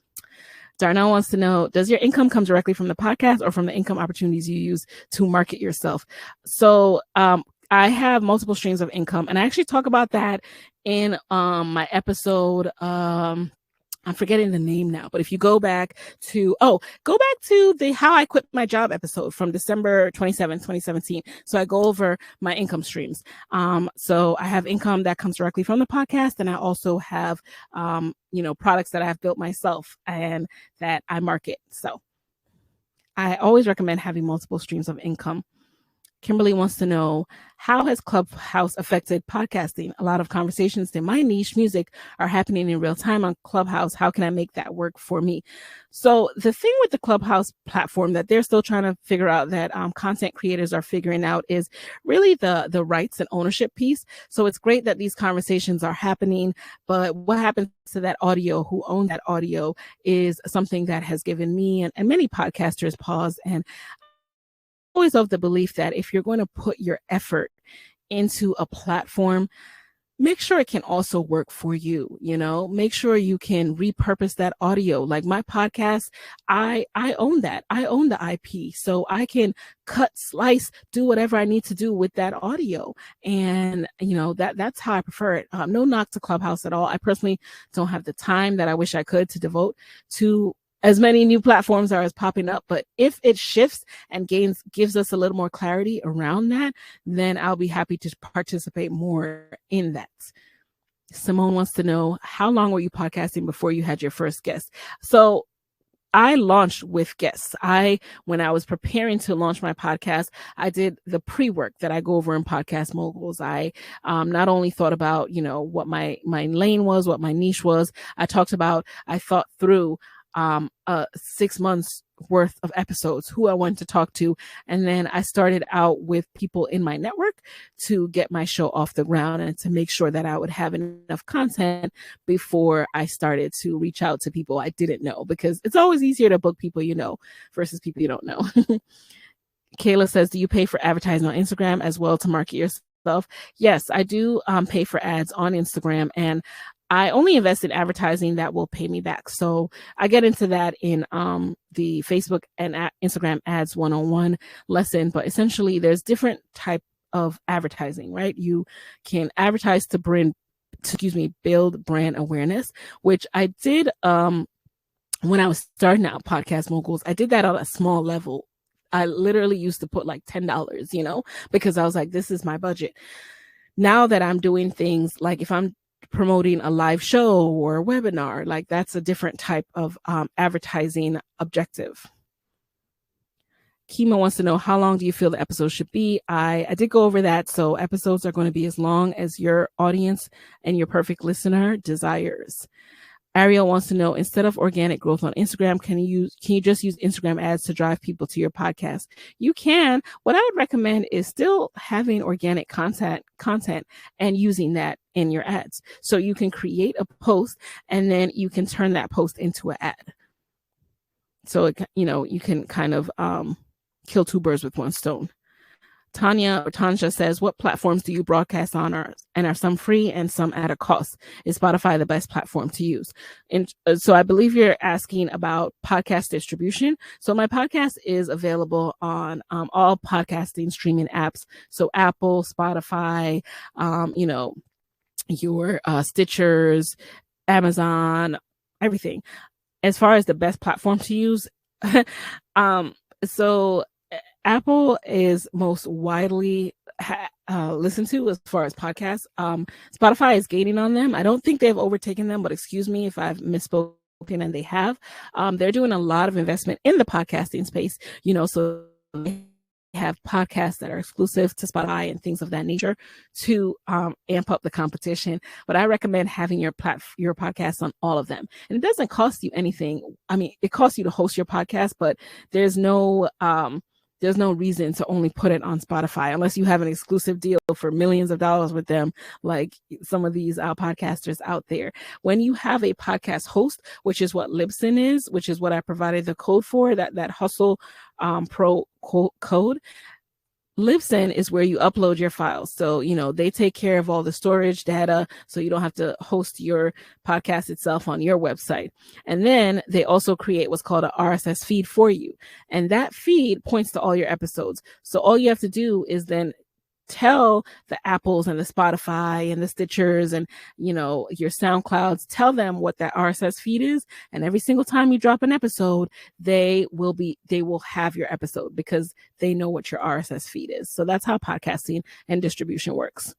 Darnell wants to know, does your income come directly from the podcast or from the income opportunities you use to market yourself? So I have multiple streams of income, and I actually talk about that in my episode. I'm forgetting the name now, but if you go back to the How I Quit My Job episode from December 27th, 2017. So I go over my income streams. So I have income that comes directly from the podcast, and I also have, products that I have built myself and that I market. So I always recommend having multiple streams of income. Kimberly wants to know, how has Clubhouse affected podcasting? A lot of conversations in my niche, music, are happening in real time on Clubhouse. How can I make that work for me? So the thing with the Clubhouse platform that they're still trying to figure out, that content creators are figuring out, is really the rights and ownership piece. So it's great that these conversations are happening, but what happens to that audio, who own that audio, is something that has given me and many podcasters pause. And always of the belief that if you're going to put your effort into a platform, make sure it can also work for you. Make sure you can repurpose that audio. Like my podcast, I own that. I own the IP, so I can cut, slice, do whatever I need to do with that audio. And that's how I prefer it. No knock to Clubhouse at all. I personally don't have the time that I wish I could to devote to as many new platforms are as popping up. But if it shifts and gives us a little more clarity around that, then I'll be happy to participate more in that. Simone wants to know, how long were you podcasting before you had your first guest? So I launched with guests. When I was preparing to launch my podcast, I did the pre-work that I go over in Podcast Moguls. I not only thought about, what my lane was, what my niche was. I thought through 6 months worth of episodes, who I wanted to talk to. And then I started out with people in my network to get my show off the ground and to make sure that I would have enough content before I started to reach out to people I didn't know, because it's always easier to book people versus people you don't know. Kayla says, do you pay for advertising on Instagram as well to market yourself? Yes, I do pay for ads on Instagram, and I only invest in advertising that will pay me back. So I get into that in the Facebook and Instagram ads 101 lesson. But essentially, there's different type of advertising, right? You can advertise to build brand awareness, which I did when I was starting out Podcast Moguls. I did that on a small level. I literally used to put like $10, because I was like, this is my budget. Now that I'm doing things like, if I'm promoting a live show or a webinar, like that's a different type of advertising objective. Kima wants to know, how long do you feel the episode should be? I did go over that. So episodes are going to be as long as your audience and your perfect listener desires. Ariel wants to know, instead of organic growth on Instagram, can you just use Instagram ads to drive people to your podcast? You can. What I would recommend is still having organic content and using that in your ads. So you can create a post and then you can turn that post into an ad. So you can kind of kill two birds with one stone. Tanja says, what platforms do you broadcast on? And are some free and some at a cost? Is Spotify the best platform to use? And so I believe you're asking about podcast distribution. So my podcast is available on all podcasting streaming apps. So Apple, Spotify, your Stitchers, Amazon, everything. As far as the best platform to use, so Apple is most widely listened to as far as podcasts. Spotify is gaining on them. I don't think they've overtaken them, but excuse me if I've misspoken, and they have. They're doing a lot of investment in the podcasting space, so they have podcasts that are exclusive to Spotify and things of that nature to amp up the competition. But I recommend having your podcast on all of them. And it doesn't cost you anything. I mean, it costs you to host your podcast, but there's no reason to only put it on Spotify unless you have an exclusive deal for millions of dollars with them, like some of these podcasters out there. When you have a podcast host, which is what Libsyn is, which is what I provided the code for, that Hustle Pro code. Libsyn is where you upload your files. So, they take care of all the storage data, so you don't have to host your podcast itself on your website. And then they also create what's called an RSS feed for you. And that feed points to all your episodes. So all you have to do is then tell the Apples and the Spotify and the Stitchers and, your SoundClouds, tell them what that RSS feed is. And every single time you drop an episode, they will have your episode because they know what your RSS feed is. So that's how podcasting and distribution works.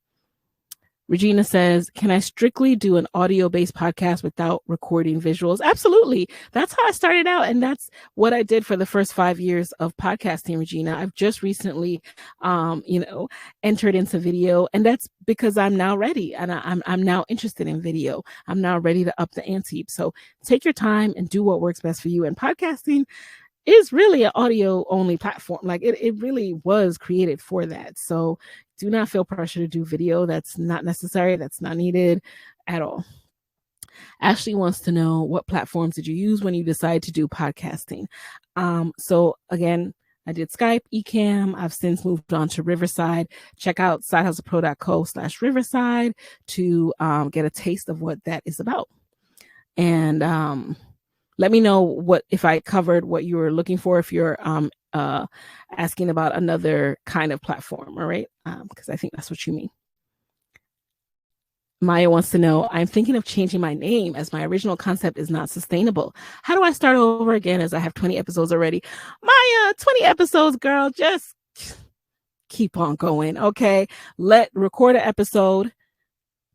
Regina says, can I strictly do an audio-based podcast without recording visuals? Absolutely. That's how I started out. And that's what I did for the first 5 years of podcasting, Regina. I've just recently, entered into video. And that's because I'm now ready. And I'm now interested in video. I'm now ready to up the ante. So take your time and do what works best for you. And podcasting is really an audio only platform. Like it really was created for that. So do not feel pressure to do video. That's not necessary. That's not needed at all. Ashley wants to know, what platforms did you use when you decided to do podcasting? So again, I did Skype, Ecamm. I've since moved on to Riverside. Check out sidehustlepro.co/Riverside to get a taste of what that is about. And let me know if I covered what you were looking for, if you're asking about another kind of platform, all right? Because I think that's what you mean. Maya wants to know, I'm thinking of changing my name as my original concept is not sustainable. How do I start over again as I have 20 episodes already? Maya, 20 episodes, girl, just keep on going, okay? Record an episode.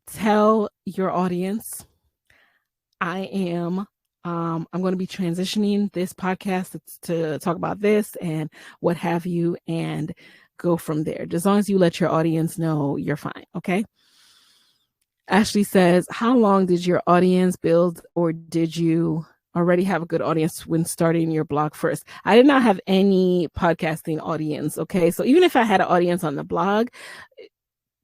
Tell your audience, I'm going to be transitioning this podcast to talk about this and what have you, and go from there. As long as you let your audience know, you're fine, okay? Ashley says, how long did your audience build, or did you already have a good audience when starting your blog first? I did not have any podcasting audience, okay? So even if I had an audience on the blog,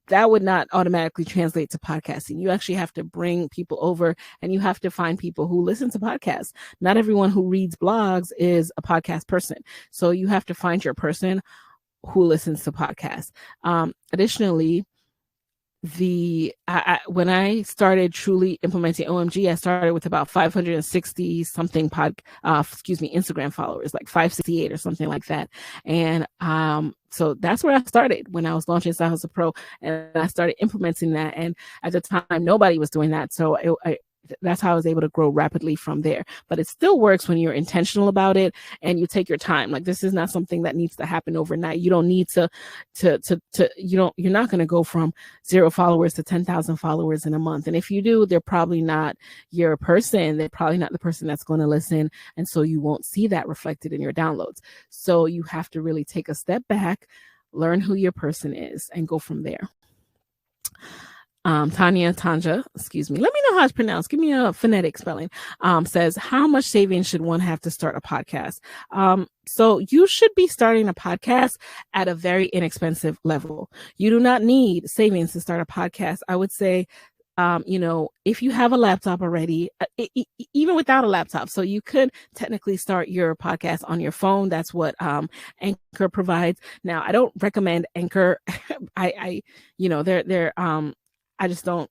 that would not automatically translate to podcasting. You actually have to bring people over, and you have to find people who listen to podcasts. Not everyone who reads blogs is a podcast person. So you have to find your person who listens to podcasts. Additionally, when I started truly implementing OMG, I started with about 560 something Instagram followers, like 568 or something like that. And so that's where I started when I was launching Side Hustle Pro, and I started implementing that. And at the time, nobody was doing that. So that's how I was able to grow rapidly from there. But it still works when you're intentional about it and you take your time. Like, this is not something that needs to happen overnight. You don't need you're not going to go from 0 followers to 10,000 followers in a month. And if you do, they're probably not your person. They're probably not the person that's going to listen. And so you won't see that reflected in your downloads. So you have to really take a step back, learn who your person is, and go from there. Tanja, excuse me. Let me know how it's pronounced. Give me a phonetic spelling. Says, how much savings should one have to start a podcast? So you should be starting a podcast at a very inexpensive level. You do not need savings to start a podcast. I would say if you have a laptop already, even without a laptop, so you could technically start your podcast on your phone. That's what Anchor provides. Now, I don't recommend Anchor. They're I just don't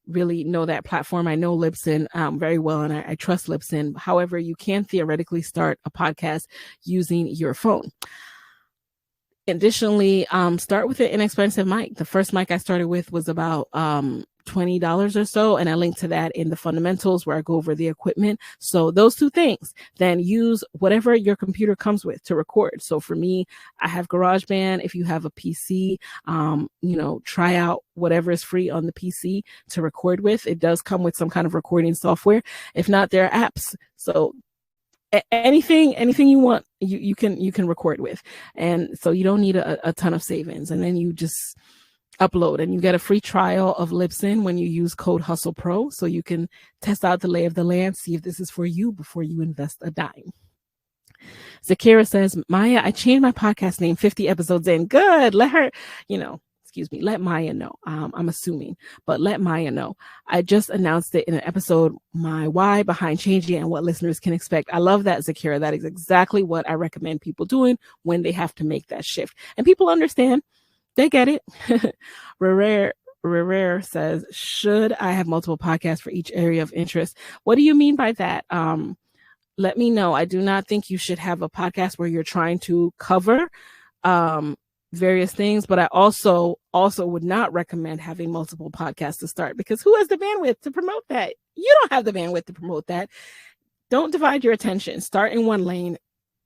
really know that platform. I know Libsyn very well, and I trust Libsyn. However, you can theoretically start a podcast using your phone. Additionally, start with an inexpensive mic. The first mic I started with was about $20 or so, and I link to that in the fundamentals where I go over the equipment. So those two things. Then use whatever your computer comes with to record. So for me, I have GarageBand. If you have a PC, try out whatever is free on the PC to record with. It does come with some kind of recording software. If not, there are apps. So anything you want, you can record with. And so you don't need a ton of savings. And then you just upload, and you get a free trial of Libsyn when you use code HustlePro, so you can test out the lay of the land, see if this is for you before you invest a dime. Zakira says, Maya, I changed my podcast name 50 episodes in. Good. Let her, let Maya know. I'm assuming, but let Maya know. I just announced it in an episode, my why behind changing and what listeners can expect. I love that, Zakira. That is exactly what I recommend people doing when they have to make that shift. And people understand. They get it. Rare says, should I have multiple podcasts for each area of interest? What do you mean by that? Let me know. I do not think you should have a podcast where you're trying to cover various things, but I also would not recommend having multiple podcasts to start, because who has the bandwidth to promote that? You don't have the bandwidth to promote that. Don't divide your attention. Start in one lane,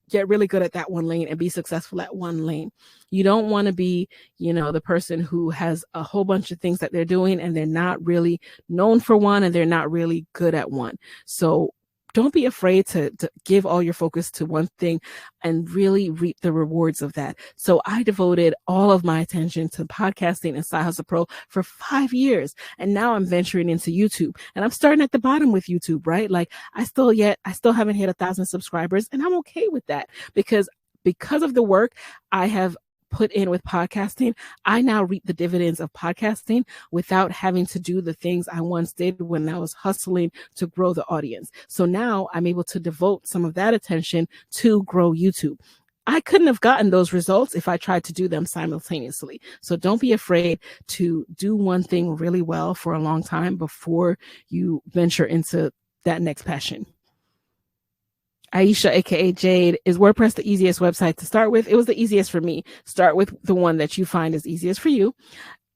get really good at that one lane, and be successful at one lane. You don't want to be, the person who has a whole bunch of things that they're doing and they're not really known for one and they're not really good at one. So don't be afraid to give all your focus to one thing and really reap the rewards of that. So I devoted all of my attention to podcasting and Side Hustle Pro for 5 years. And now I'm venturing into YouTube, and I'm starting at the bottom with YouTube, right? Like I still haven't hit 1,000 subscribers, and I'm okay with that because of the work I have put in with podcasting. I now reap the dividends of podcasting without having to do the things I once did when I was hustling to grow the audience. So now I'm able to devote some of that attention to grow YouTube. I couldn't have gotten those results if I tried to do them simultaneously. So don't be afraid to do one thing really well for a long time before you venture into that next passion. Aisha, aka Jade, is WordPress the easiest website to start with? It was the easiest for me. Start with the one that you find is easiest for you.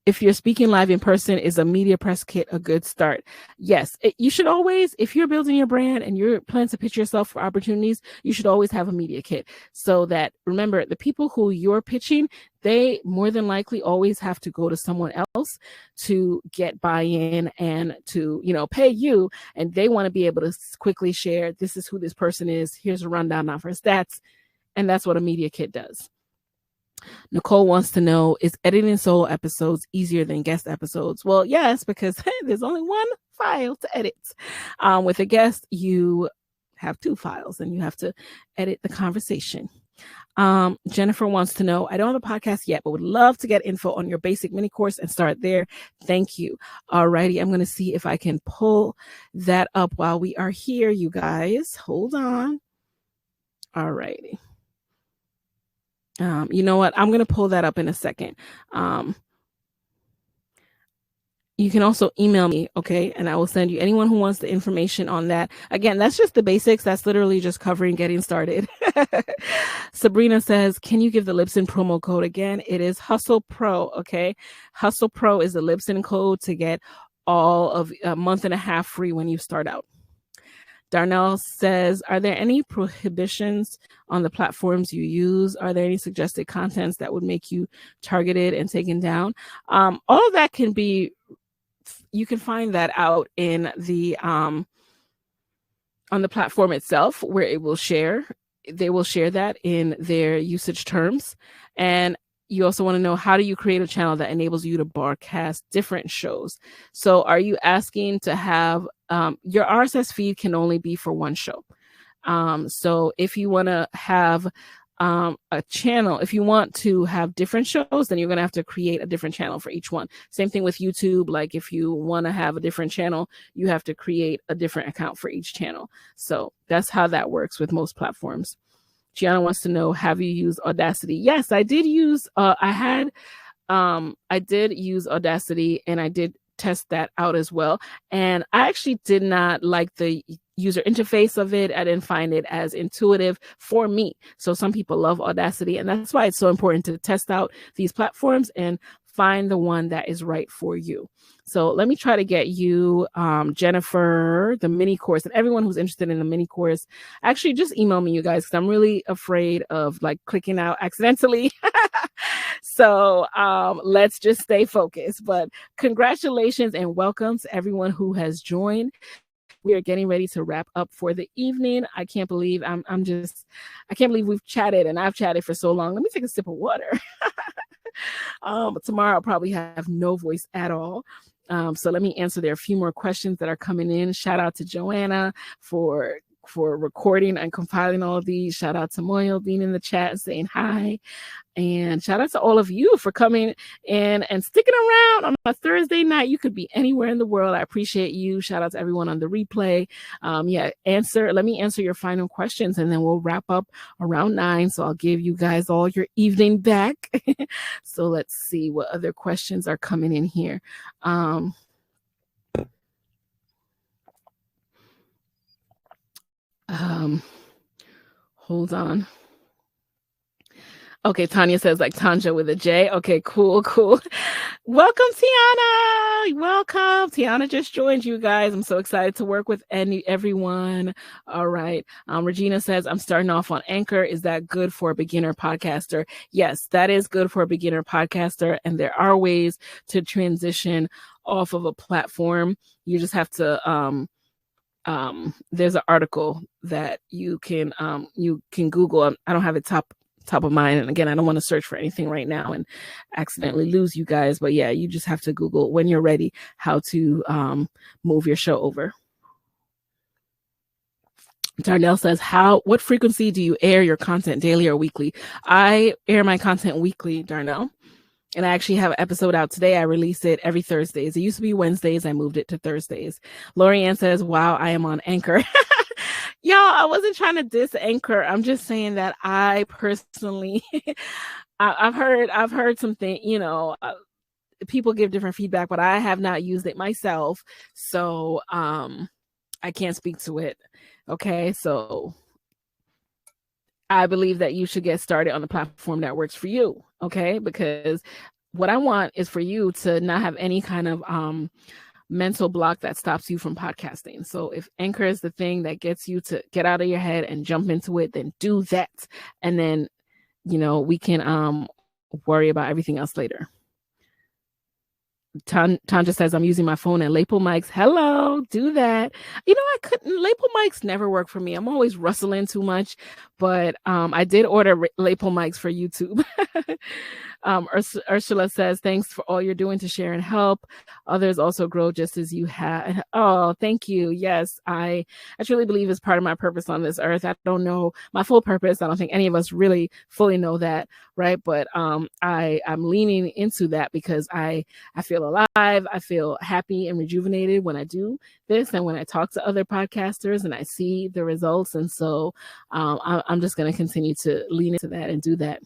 If you're speaking live in person, is a media press kit a good start? Yes, you should always, if you're building your brand and you're planning to pitch yourself for opportunities, you should always have a media kit, so that, remember, the people who you're pitching, they more than likely always have to go to someone else to get buy-in and to, pay you. And they want to be able to quickly share, this is who this person is. Here's a rundown of her stats. And that's what a media kit does. Nicole wants to know, is editing solo episodes easier than guest episodes? Well, yes, because there's only one file to edit. With a guest, you have 2 files and you have to edit the conversation. Jennifer wants to know, I don't have a podcast yet, but would love to get info on your basic mini course and start there. Thank you. All righty. I'm going to see if I can pull that up while we are here, you guys. Hold on. All righty. You know what? I'm going to pull that up in a second. You can also email me, okay? And I will send you anyone who wants the information on that. Again, that's just the basics. That's literally just covering getting started. Sabrina says, can you give the Libsyn promo code again? It is Hustle Pro, okay? Hustle Pro is the Libsyn code to get all of a month and a half free when you start out. Darnell says, are there any prohibitions on the platforms you use? Are there any suggested contents that would make you targeted and taken down? All of that can be, you can find that out in the, on the platform itself, where it will share. They will share that in their usage terms. And you also want to know, how do you create a channel that enables you to broadcast different shows? So are you asking to have, your RSS feed can only be for one show. So if you want to have a channel. If you want to have different shows, then you're going to have to create a different channel for each one. Same thing with YouTube. Like if you want to have a different channel, you have to create a different account for each channel. So that's how that works with most platforms. Gianna wants to know, have you used Audacity? Yes, I did use, I did use Audacity, and I did test that out as well. And I actually did not like the user interface of it. I didn't find it as intuitive for me. So some people love Audacity, and that's why it's so important to test out these platforms and find the one that is right for you. So let me try to get you, Jennifer, the mini course, and everyone who's interested in the mini course, actually just email me, you guys, because I'm really afraid of like clicking out accidentally. So let's just stay focused. But congratulations and welcome to everyone who has joined. We are getting ready to wrap up for the evening. I can't believe I can't believe we've chatted, and I've chatted for so long. Let me take a sip of water. Tomorrow I'll probably have no voice at all. So let me answer. There are a few more questions that are coming in. Shout out to Joanna for recording and compiling all of these. Shout out to Moyo being in the chat and saying hi. And shout out to all of you for coming in and sticking around on a Thursday night. You could be anywhere in the world. I appreciate you. Shout out to everyone on the replay. Let me answer your final questions, and then we'll wrap up around 9. So I'll give you guys all your evening back. So let's see what other questions are coming in here. Hold on. Okay, Tanya says like Tanja with a J. Okay, cool. Welcome, Tiana. Welcome. Tiana just joined you guys. I'm so excited to work with everyone. All right. Regina says, I'm starting off on Anchor. Is that good for a beginner podcaster? Yes, that is good for a beginner podcaster. And there are ways to transition off of a platform. You just have to, there's an article that you can Google. I don't have it top of mind, and again, I don't want to search for anything right now and accidentally lose you guys, but yeah, you just have to Google when you're ready how to move your show over. Darnell says, what frequency do you air your content, daily or weekly? I air my content weekly, Darnell. And I actually have an episode out today. I release it every Thursdays. It used to be Wednesdays. I moved it to Thursdays. Lorianne says, wow, I am on Anchor. Y'all, I wasn't trying to diss Anchor. I'm just saying that I personally, I've heard something, people give different feedback, but I have not used it myself. So I can't speak to it. Okay. So I believe that you should get started on the platform that works for you. Okay. Because what I want is for you to not have any kind of mental block that stops you from podcasting. So if Anchor is the thing that gets you to get out of your head and jump into it, then do that. And then, we can worry about everything else later. Tanja says, I'm using my phone and lapel mics. Hello, do that. Lapel mics never work for me. I'm always rustling too much, but I did order lapel mics for YouTube. Ursula says, thanks for all you're doing to share and help others also grow just as you have. Oh, thank you. Yes, I truly believe it's part of my purpose on this earth. I don't know my full purpose. I don't think any of us really fully know that, right? But I'm leaning into that because I feel alive. I feel happy and rejuvenated when I do this and when I talk to other podcasters and I see the results. And so I'm just going to continue to lean into that and do that.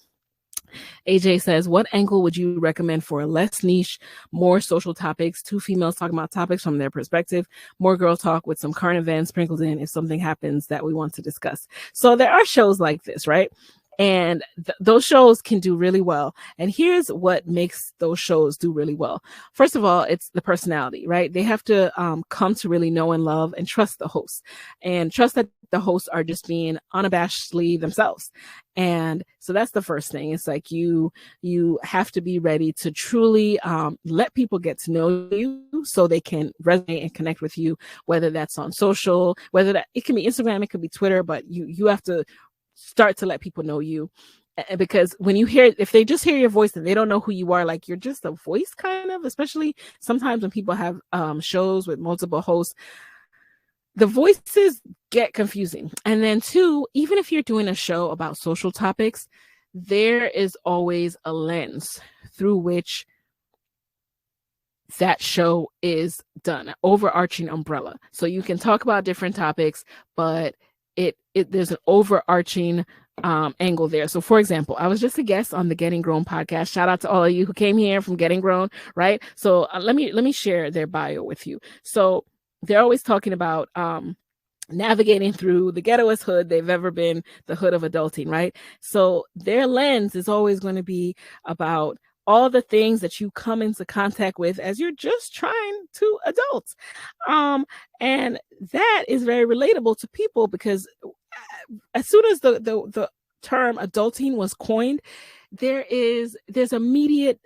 AJ says, what angle would you recommend for a less niche, more social topics, 2 females talking about topics from their perspective, more girl talk with some current events sprinkled in if something happens that we want to discuss? So there are shows like this, right? And those shows can do really well. And here's what makes those shows do really well. First of all, it's the personality, right? They have to come to really know and love and trust the hosts and trust that the hosts are just being unabashedly themselves. And so that's the first thing. It's like you have to be ready to truly let people get to know you so they can resonate and connect with you, whether that's on social, whether that it can be Instagram, it could be Twitter, but you have to start to let people know you, because when if they just hear your voice and they don't know who you are, like you're just a voice kind of, especially sometimes when people have shows with multiple hosts, the voices get confusing. And then two, even if you're doing a show about social topics, there is always a lens through which that show is done, overarching umbrella. So you can talk about different topics, but there's an overarching angle there. So for example, I was just a guest on the Getting Grown podcast. Shout out to all of you who came here from Getting Grown, right? So let me share their bio with you. So they're always talking about navigating through the ghettoest hood they've ever been, the hood of adulting, right? So their lens is always going to be about all the things that you come into contact with as you're just trying to adult. And that is very relatable to people, because as soon as the term adulting was coined, there's immediate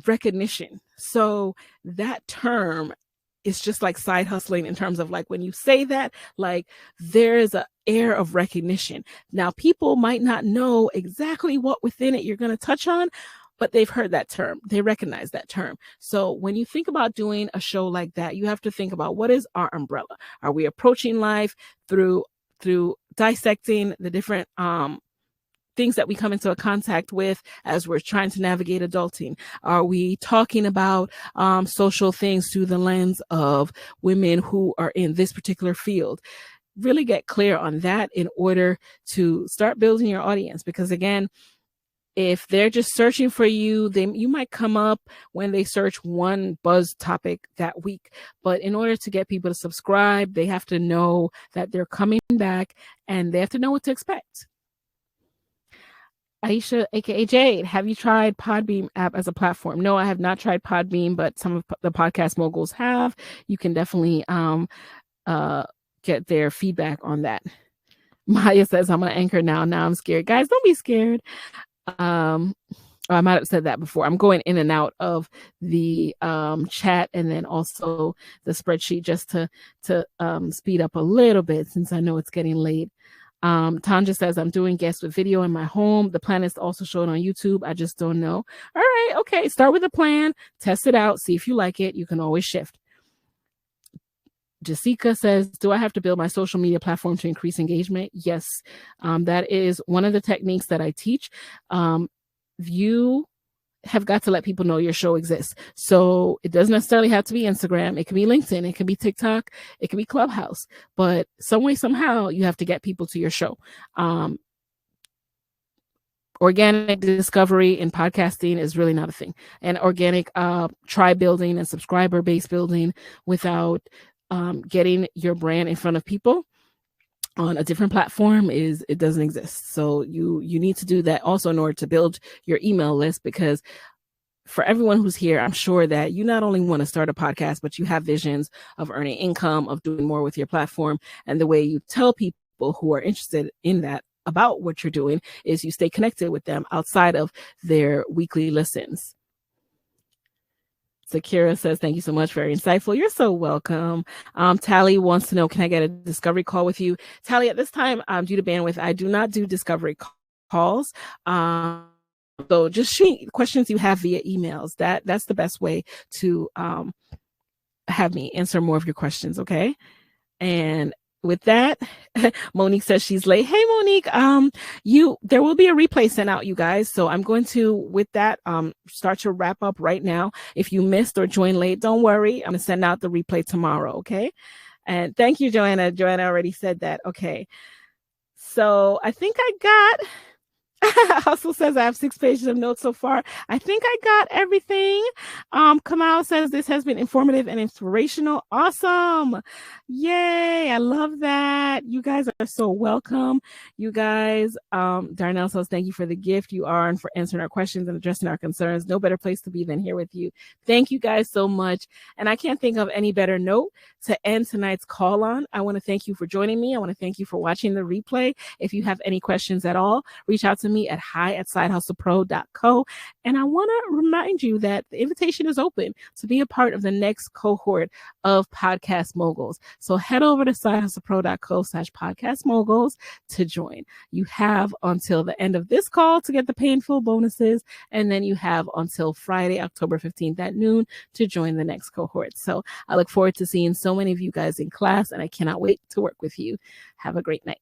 recognition. So that term is just like side hustling in terms of like when you say that, like there is an air of recognition. Now, people might not know exactly what within it you're going to touch on, but they've heard that term. They recognize that term. So when you think about doing a show like that, you have to think about, what is our umbrella? Are we approaching life through dissecting the different things that we come into contact with as we're trying to navigate adulting? Are we talking about social things through the lens of women who are in this particular field? Really get clear on that in order to start building your audience, because again, if they're just searching for you, you might come up when they search one buzz topic that week. But in order to get people to subscribe, they have to know that they're coming back, and they have to know what to expect. Aisha, aka Jade, have you tried Podbeam app as a platform? No, I have not tried Podbeam, but some of the podcast moguls have. You can definitely get their feedback on that. Maya says, I'm an anchor now. Now I'm scared. Guys, don't be scared. I might have said that before. I'm going in and out of the chat and then also the spreadsheet just to speed up a little bit, since I know it's getting late. Tanja says, I'm doing guests with video in my home. The plan is to also show it on YouTube. I just don't know. All right. Okay. Start with a plan, test it out, see if you like it. You can always shift. Jessica says, do I have to build my social media platform to increase engagement? Yes. That is one of the techniques that I teach. You have got to let people know your show exists. So it doesn't necessarily have to be Instagram. It can be LinkedIn. It can be TikTok. It can be Clubhouse. But some way, somehow, you have to get people to your show. Organic discovery in podcasting is really not a thing. And organic tribe building and subscriber base building without getting your brand in front of people on a different platform it doesn't exist. So you need to do that also in order to build your email list, because for everyone who's here, I'm sure that you not only want to start a podcast, but you have visions of earning income, of doing more with your platform. And the way you tell people who are interested in that about what you're doing is you stay connected with them outside of their weekly listens. Sakira says, thank you so much. Very insightful. You're so welcome. Tally wants to know, can I get a discovery call with you? Tally, at this time, due to bandwidth, I do not do discovery calls. So just shoot questions you have via emails. That's the best way to have me answer more of your questions, okay? And with that, Monique says she's late. Hey, Monique, there will be a replay sent out, you guys. So I'm going to, with that, start to wrap up right now. If you missed or joined late, don't worry. I'm going to send out the replay tomorrow, okay? And thank you, Joanna. Joanna already said that. Okay. So I think I got... Hustle says, I have 6 pages of notes so far. I think I got everything. Kamal says, this has been informative and inspirational. Awesome. Yay. I love that. You guys are so welcome. You guys, Darnell says, thank you for the gift you are and for answering our questions and addressing our concerns. No better place to be than here with you. Thank you guys so much. And I can't think of any better note to end tonight's call on. I want to thank you for joining me. I want to thank you for watching the replay. If you have any questions at all, reach out to to me at hi@sidehustlepro.co. And I want to remind you that the invitation is open to be a part of the next cohort of Podcast Moguls. So head over to sidehustlepro.co/Podcast Moguls to join. You have until the end of this call to get the painful bonuses, and then you have until Friday, October 15th at noon to join the next cohort. So I look forward to seeing so many of you guys in class, and I cannot wait to work with you. Have a great night.